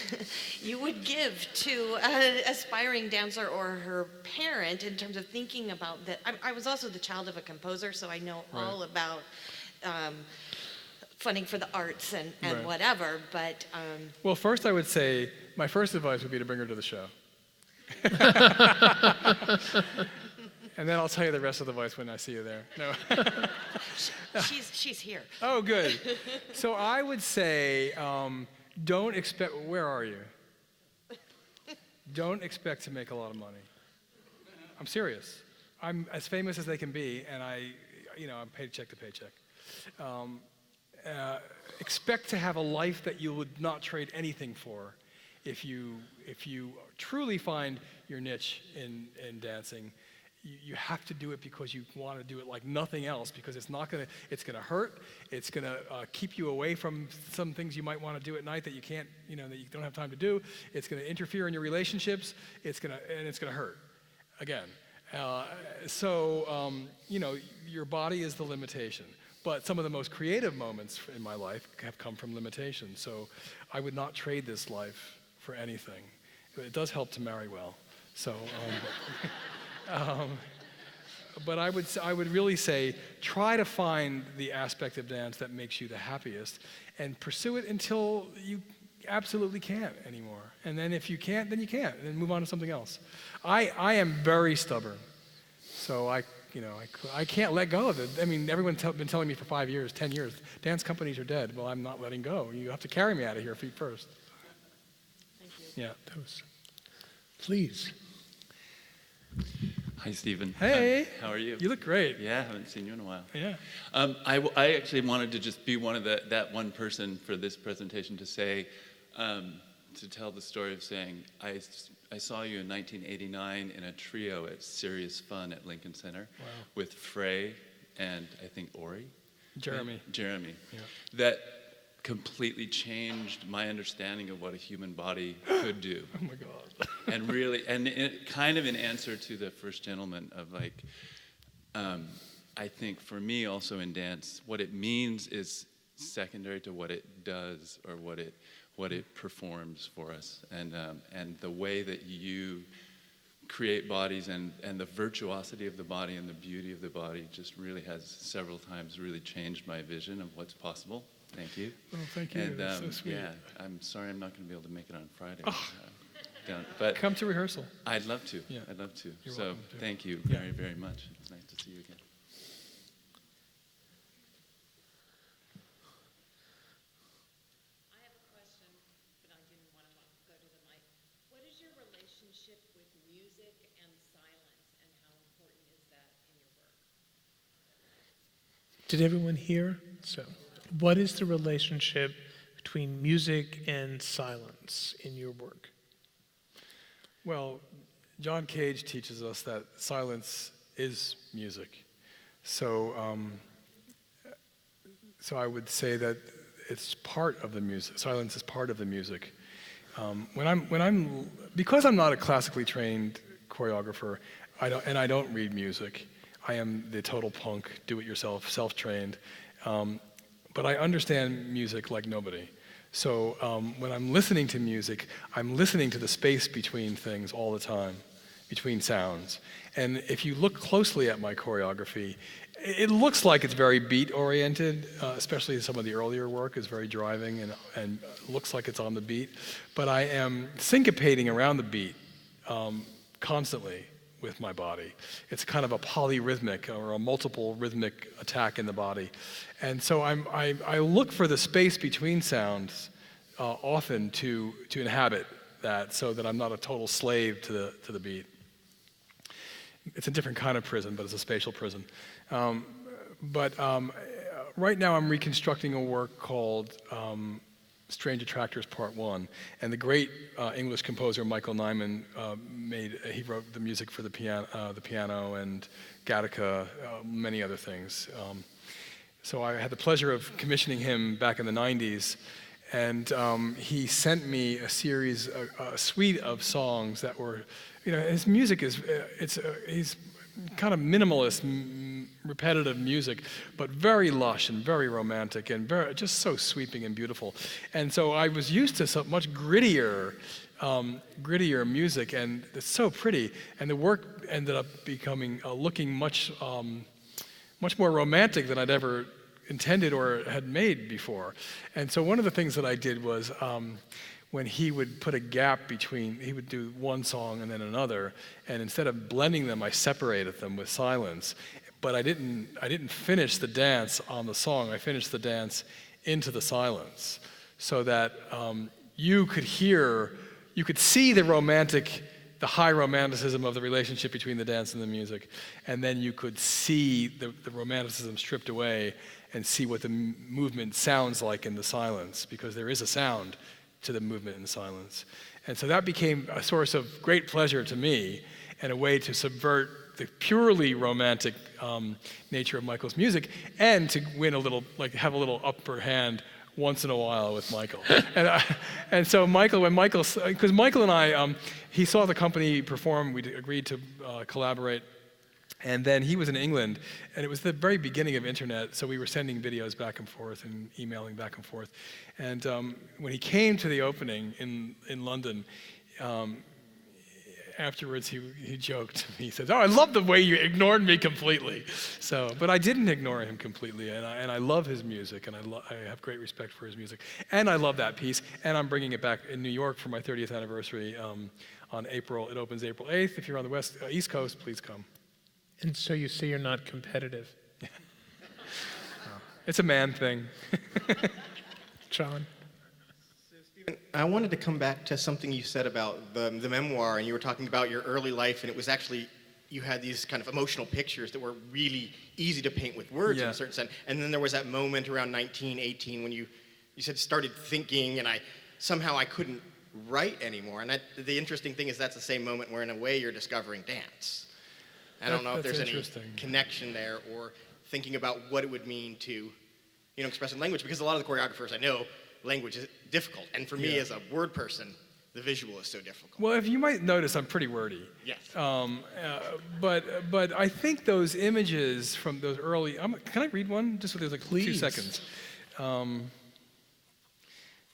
you would give to an aspiring dancer or her parent in terms of thinking about that. I was also the child of a composer, so I know all about funding for the arts and whatever, but...
Well, first I would say, my first advice would be to bring her to the show. And then I'll tell you the rest of the advice when I see you there. No.
She's here.
Oh, good. So I would say, don't expect, where are you? Don't expect to make a lot of money. I'm serious. I'm as famous as they can be, and I'm paycheck to paycheck. Expect to have a life that you would not trade anything for. If you truly find your niche in dancing, you have to do it because you want to do it like nothing else, because it's gonna hurt. It's gonna keep you away from some things you might want to do at night that you can't, that you don't have time to do. It's gonna interfere in your relationships. It's gonna hurt, again. Your body is the limitation. But some of the most creative moments in my life have come from limitation. So I would not trade this life for anything. It does help to marry well. So. But I would really say, try to find the aspect of dance that makes you the happiest and pursue it until you absolutely can't anymore. And then if you can't, then you can't, and then move on to something else. I am very stubborn, so I can't let go of it. I mean, everyone's been telling me for 5 years, 10 years, dance companies are dead. Well, I'm not letting go. You have to carry me out of here feet first.
Thank you.
Yeah.
Please.
Hi, Stephen.
Hey.
How are you?
You look great.
Yeah, I haven't seen you in a while.
Yeah.
I actually wanted to just be one of that one person for this presentation to say, to tell the story of saying, I saw you in 1989 in a trio at Serious Fun at Lincoln Center with Frey and I think Ori.
Jeremy.
Jeremy.
Yeah.
That completely changed my understanding of what a human body could do.
Oh my God.
And really, and it kind of in answer to the first gentleman of like, I think for me also in dance, what it means is secondary to what it does or what it performs for us, and the way that you create bodies and the virtuosity of the body and the beauty of the body just really has several times really changed my vision of what's possible. Thank you.
Oh, thank you.
And,
That's so sweet.
Yeah, I'm sorry I'm not going to be able to make it on Friday.
Oh.
But
come to rehearsal.
I'd love to.
Yeah.
I'd love to.
You're
So
welcome to.
thank you
Yeah.
very, very much. It's nice to see you again.
I have a question, but I didn't want to go to the mic. What is your relationship with music and silence, and how important is that in your work?
Did everyone hear? So, what is the relationship between music and silence in your work?
Well, John Cage teaches us that silence is music. So, so I would say that it's part of the music. Silence is part of the music. Because I'm not a classically trained choreographer, I don't read music. I am the total punk, do-it-yourself, self-trained. But I understand music like nobody. So when I'm listening to music, I'm listening to the space between things all the time, between sounds. And if you look closely at my choreography, it looks like it's very beat-oriented, especially some of the earlier work is very driving and looks like it's on the beat. But I am syncopating around the beat constantly with my body. It's kind of a polyrhythmic or a multiple rhythmic attack in the body. And so I look for the space between sounds often to inhabit that so that I'm not a total slave to the beat. It's a different kind of prison, but it's a spatial prison. But right now I'm reconstructing a work called Strange Attractors Part 1. And the great English composer Michael Nyman he wrote the music for the piano and Gattaca, many other things. So I had the pleasure of commissioning him back in the 90s. And he sent me a suite of songs that were, his music is, he's kind of minimalist, repetitive music, but very lush and very romantic and just so sweeping and beautiful. And so I was used to so much grittier music, and it's so pretty. And the work ended up becoming, looking much more romantic than I'd ever intended or had made before. And so one of the things that I did was when he would put a gap between, he would do one song and then another, and instead of blending them, I separated them with silence. But I didn't finish the dance on the song. I finished the dance into the silence, so that you could see the high romanticism of the relationship between the dance and the music, and then you could see the romanticism stripped away and see what the movement sounds like in the silence, because there is a sound to the movement in the silence. And so that became a source of great pleasure to me and a way to subvert the purely romantic nature of Michael's music and to win have a little upper hand once in a while with Michael. And so because Michael and I, he saw the company perform, we agreed to collaborate. And then he was in England, and it was the very beginning of internet, so we were sending videos back and forth and emailing back and forth. And when he came to the opening in London, afterwards he joked to me. He says, "Oh, I love the way you ignored me completely." So, but I didn't ignore him completely, and I love his music, and I have great respect for his music, and I love that piece. And I'm bringing it back in New York for my 30th anniversary it opens April 8th. If you're on the East Coast, please come.
And so you say you're not competitive.
It's a man thing.
John?
I wanted to come back to something you said about the memoir, and you were talking about your early life, and it was actually, you had these kind of emotional pictures that were really easy to paint with words in a certain sense. And then there was that moment around 19, 18 when you said started thinking, and somehow I couldn't write anymore. And the interesting thing is that's the same moment where in a way you're discovering dance. I don't know if there's any connection there, or thinking about what it would mean to, express in language, because a lot of the choreographers I know, language is difficult. And for me as a word person, the visual is so difficult.
Well, if you might notice, I'm pretty wordy.
Yes.
But I think those images from those early, can I read one? Just so there's like 2 seconds.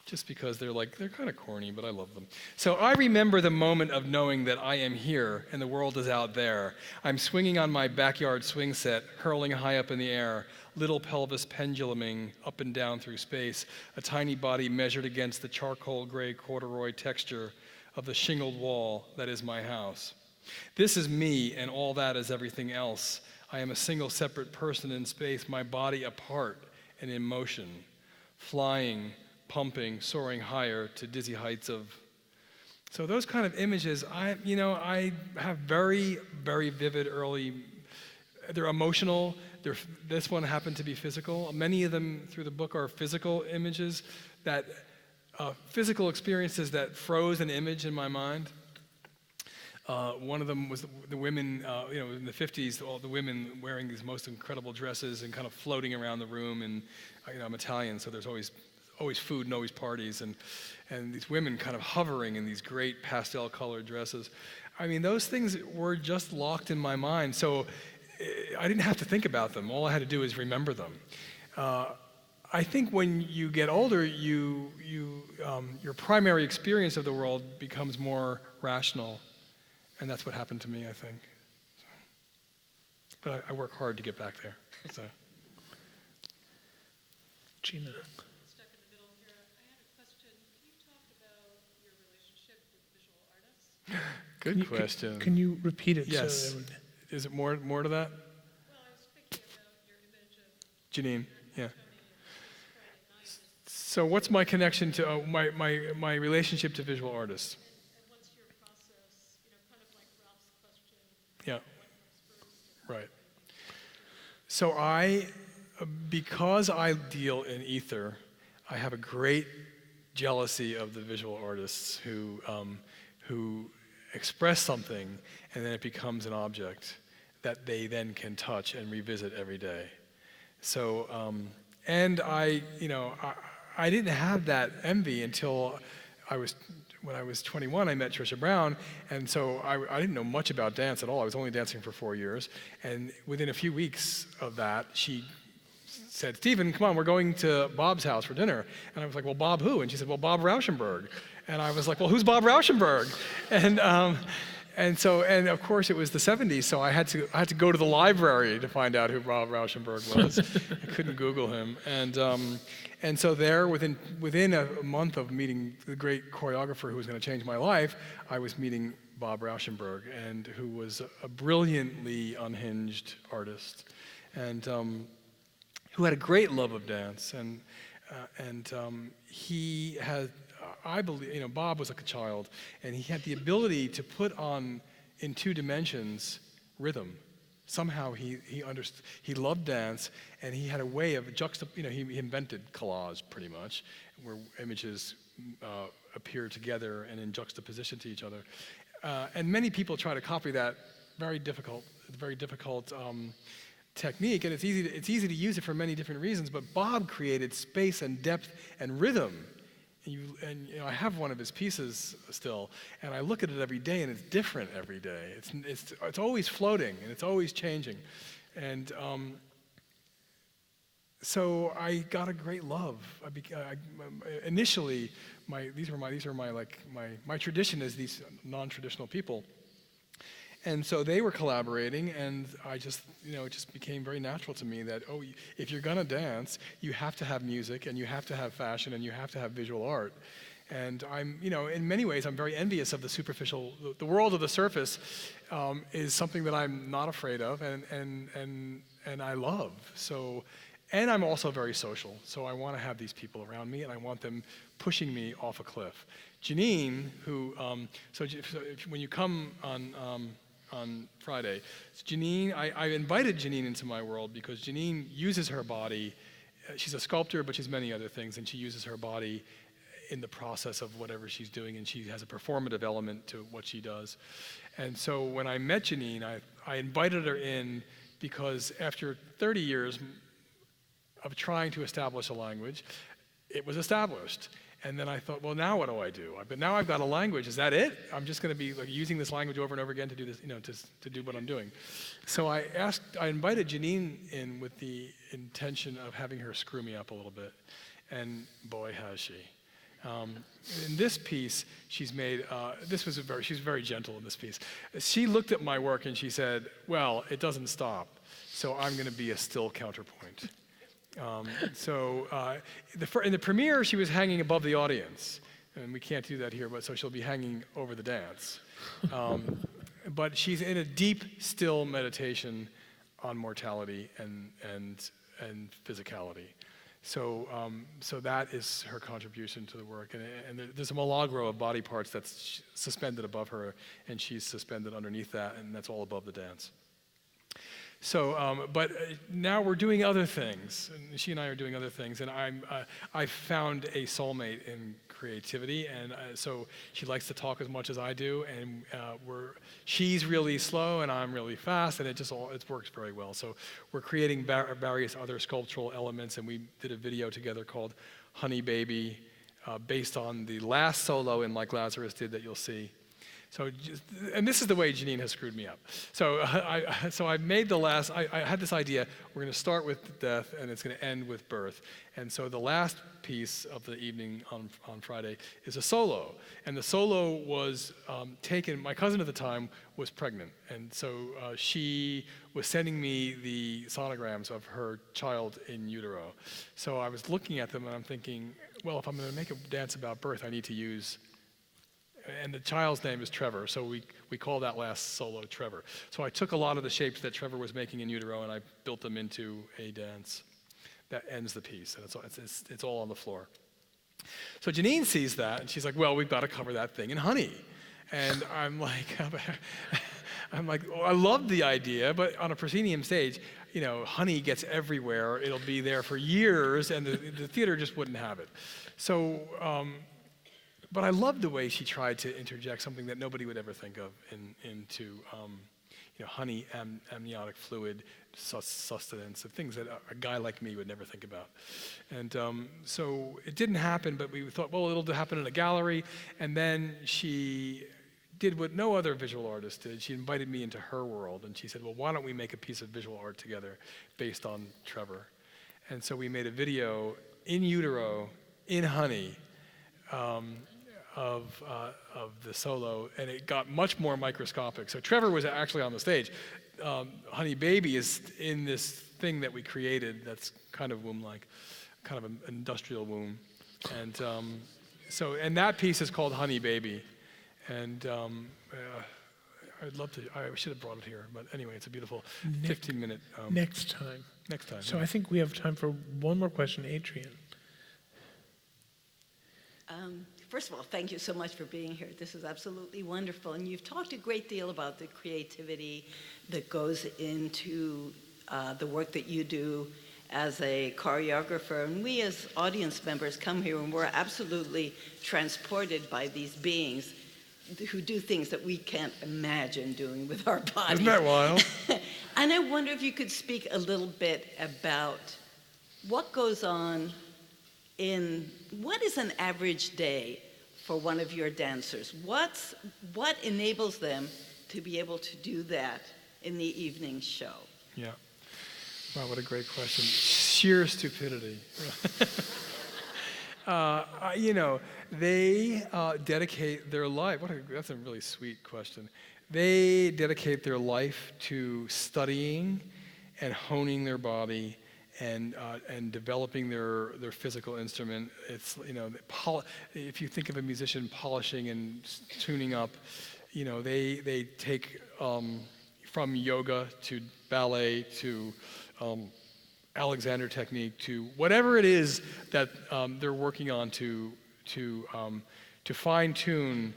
Just because they're kind of corny, but I love them. So I remember the moment of knowing that I am here and the world is out there. I'm swinging on my backyard swing set, hurling high up in the air, little pelvis penduluming up and down through space, a tiny body measured against the charcoal gray corduroy texture of the shingled wall that is my house. This is me, and all that is everything else. I am a single separate person in space, my body apart and in motion, flying, pumping, soaring higher to dizzy heights of. So those kind of images, I have very, very vivid early. They're emotional. This one happened to be physical. Many of them through the book are physical images, that physical experiences that froze an image in my mind. One of them was the women, in the 50s, all the women wearing these most incredible dresses and kind of floating around the room. And I'm Italian, so there's always food and always parties, and these women kind of hovering in these great pastel colored dresses. I mean, those things were just locked in my mind, so I didn't have to think about them. All I had to do is remember them. I think when you get older, your primary experience of the world becomes more rational, and that's what happened to me, I think. But I work hard to get back there. So.
Gina.
Good question.
Can you repeat it?
Yes.
So
is it more to that?
Well, I was thinking about your image of
Janine, yeah. So what's my connection to my relationship to visual artists?
and what's your process, kind of like Ralph's question.
Yeah.
What comes first?
Right. So because I deal in ether, I have a great jealousy of the visual artists who express something and then it becomes an object that they then can touch and revisit every day. So, and I didn't have that envy until when I was 21, I met Trisha Brown, and so I didn't know much about dance at all. I was only dancing for 4 years, and within a few weeks of that, she said, "Stephen, come on, we're going to Bob's house for dinner." And I was like, "Well, Bob who?" And she said, "Well, Bob Rauschenberg." And I was like, "Well, who's Bob Rauschenberg?" And of course it was the 70s, so I had to go to the library to find out who Bob Rauschenberg was. I couldn't Google him. And so there, within a month of meeting the great choreographer who was going to change my life, I was meeting Bob Rauschenberg, and who was a brilliantly unhinged artist, and who had a great love of dance, and he had. I believe, Bob was like a child, and he had the ability to put on, in 2 dimensions, rhythm. Somehow he understood. He loved dance, and he had a way of he invented collage pretty much, where images appear together and in juxtaposition to each other. And many people try to copy that very difficult technique, and it's easy to use it for many different reasons. But Bob created space and depth and rhythm. And I have one of his pieces still, and I look at it every day, and it's different every day. It's always floating, and it's always changing, and so I got a great love. Initially, my tradition is these non-traditional people, And so they were collaborating, and I just, it just became very natural to me that, if you're gonna dance, you have to have music, and you have to have fashion, and you have to have visual art. And I'm, in many ways, I'm very envious of the superficial, the world of the surface is something that I'm not afraid of, and I love. So, and I'm also very social, so I want to have these people around me, and I want them pushing me off a cliff. Janine, who, when you come on Friday, Janine, I invited Janine into my world because Janine uses her body. She's a sculptor, but she's many other things, and she uses her body in the process of whatever she's doing, and she has a performative element to what she does. And so when I met Janine, I invited her in because after 30 years of trying to establish a language, it was established. And then I thought, well, now what do I do? But now I've got a language. Is that it? I'm just going to be using this language over and over again to do this, to do what I'm doing. So I invited Janine in with the intention of having her screw me up a little bit, and boy, has she. In this piece, she's made. She's very gentle in this piece. She looked at my work and she said, "Well, it doesn't stop, so I'm going to be a still counterpoint." In the premiere, she was hanging above the audience, and we can't do that here, but so she'll be hanging over the dance. But she's in a deep, still meditation on mortality and physicality. So that is her contribution to the work, and there's a milagro of body parts that's suspended above her, and she's suspended underneath that, and that's all above the dance. So, but now we're doing other things, and she and I are doing other things, and I found a soulmate in creativity, and so she likes to talk as much as I do, and she's really slow and I'm really fast, and it works very well. So we're creating various other sculptural elements, and we did a video together called Honey Baby, based on the last solo in Like Lazarus Did that you'll see. So, and this is the way Janine has screwed me up. So I made I had this idea, we're going to start with death and it's going to end with birth. And so the last piece of the evening on Friday is a solo. And the solo was taken, my cousin at the time was pregnant. And so she was sending me the sonograms of her child in utero. So I was looking at them and I'm thinking, well, if I'm going to make a dance about birth, I need to use, and the child's name is Trevor, so we call that last solo Trevor. So I took a lot of the shapes that Trevor was making in utero and I built them into a dance that ends the piece, and it's all on the floor. So Janine sees that and she's like, well, we've got to cover that thing in honey. And I'm like, I love the idea, but on a proscenium stage, honey gets everywhere. It'll be there for years, and the theater just wouldn't have it. So, but I love the way she tried to interject something that nobody would ever think of into honey, amniotic fluid, sustenance, things that a guy like me would never think about. And so it didn't happen, but we thought, well, it'll happen in a gallery. And then she did what no other visual artist did. She invited me into her world, and she said, well, why don't we make a piece of visual art together based on Trevor? And so we made a video in utero, in honey, of the solo, and it got much more microscopic. So Trevor was actually on the stage. Honey Baby is in this thing that we created that's kind of womb-like, kind of an industrial womb. And and that piece is called Honey Baby. And I'd love to, I should have brought it here, but anyway, it's a beautiful 15-minute.
Next time.
Next time.
So yeah. I think we have time for one more question. Adrian.
First of all, thank you so much for being here. This is absolutely wonderful. And you've talked a great deal about the creativity that goes into the work that you do as a choreographer. And we as audience members come here and we're absolutely transported by these beings who do things that we can't imagine doing with our bodies.
Isn't that wild?
And I wonder if you could speak a little bit about what goes on what is an average day for one of your dancers? What enables them to be able to do that in the evening show?
Yeah. Wow, what a great question. Sheer stupidity. They dedicate their life. That's a really sweet question. they dedicate their life to studying and honing their body and developing their physical instrument. It's, if you think of a musician polishing and tuning up, they take from yoga to ballet to Alexander technique to whatever it is that they're working on to fine tune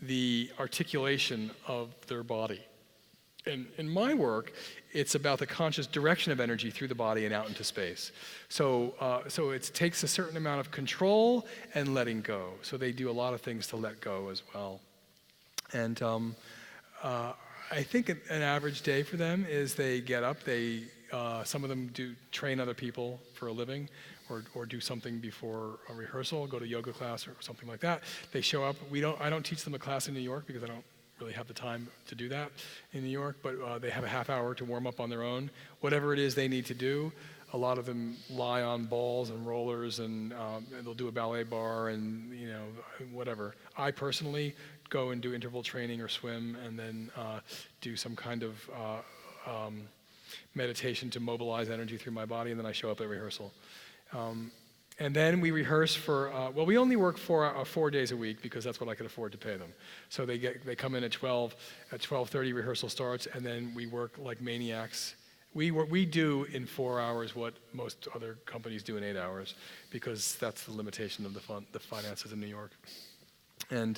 the articulation of their body. And in my work, it's about the conscious direction of energy through the body and out into space. So it takes a certain amount of control and letting go. So they do a lot of things to let go as well. And I think an average day for them is they get up, some of them do train other people for a living, or do something before a rehearsal, go to yoga class or something like that. They show up. I don't teach them a class in New York because I don't really have the time to do that in New York, but they have a half hour to warm up on their own. Whatever it is they need to do, a lot of them lie on balls and rollers, and they'll do a ballet bar and whatever. I personally go and do interval training or swim, and then do some kind of meditation to mobilize energy through my body, and then I show up at rehearsal. And then we rehearse for, we only work 4 days a week because that's what I could afford to pay them. So they come in at 12, at 12:30 rehearsal starts, and then we work like maniacs. We do in 4 hours what most other companies do in 8 hours, because that's the limitation of the finances in New York. And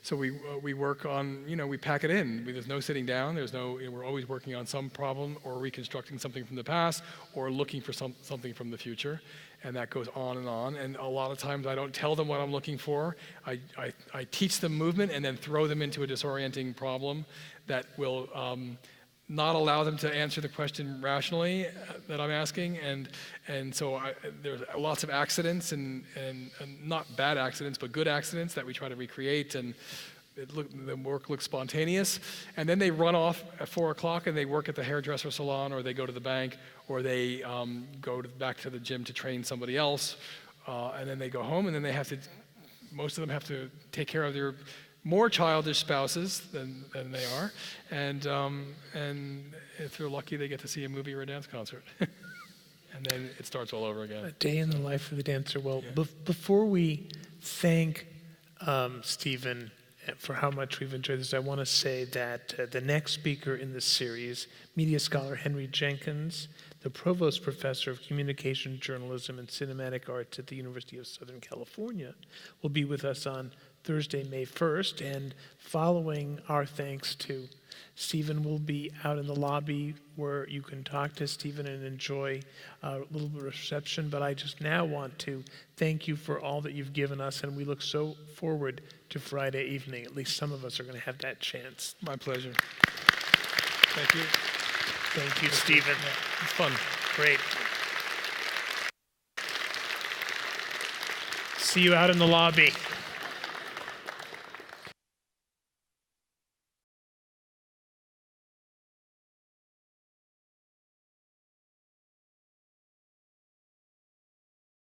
so we work on, we pack it in. There's no sitting down. We're always working on some problem or reconstructing something from the past or looking for something from the future. And that goes on. And a lot of times I don't tell them what I'm looking for. I teach them movement and then throw them into a disorienting problem that will not allow them to answer the question rationally that I'm asking. And so there's lots of accidents and not bad accidents, but good accidents that we try to recreate, and the work looks spontaneous. And then they run off at 4 o'clock and they work at the hairdresser salon, or they go to the bank, or they go back to the gym to train somebody else. And then they go home, and then most of them have to take care of their more childish spouses than they are, and if they're lucky, they get to see a movie or a dance concert, and then it starts all over again.
A day in the life of the dancer. Well, before we thank Stephen for how much we've enjoyed this, I want to say that the next speaker in this series, media scholar Henry Jenkins, the Provost Professor of Communication, Journalism, and Cinematic Arts at the University of Southern California, will be with us on Thursday, May 1st, and following our thanks to Stephen, we'll be out in the lobby where you can talk to Stephen and enjoy a little bit of reception. But I just now want to thank you for all that you've given us, and we look so forward to Friday evening. At least some of us are going to have that chance.
My pleasure. Thank you.
Thank you, Stephen.
It's fun.
Great. See you out in the lobby.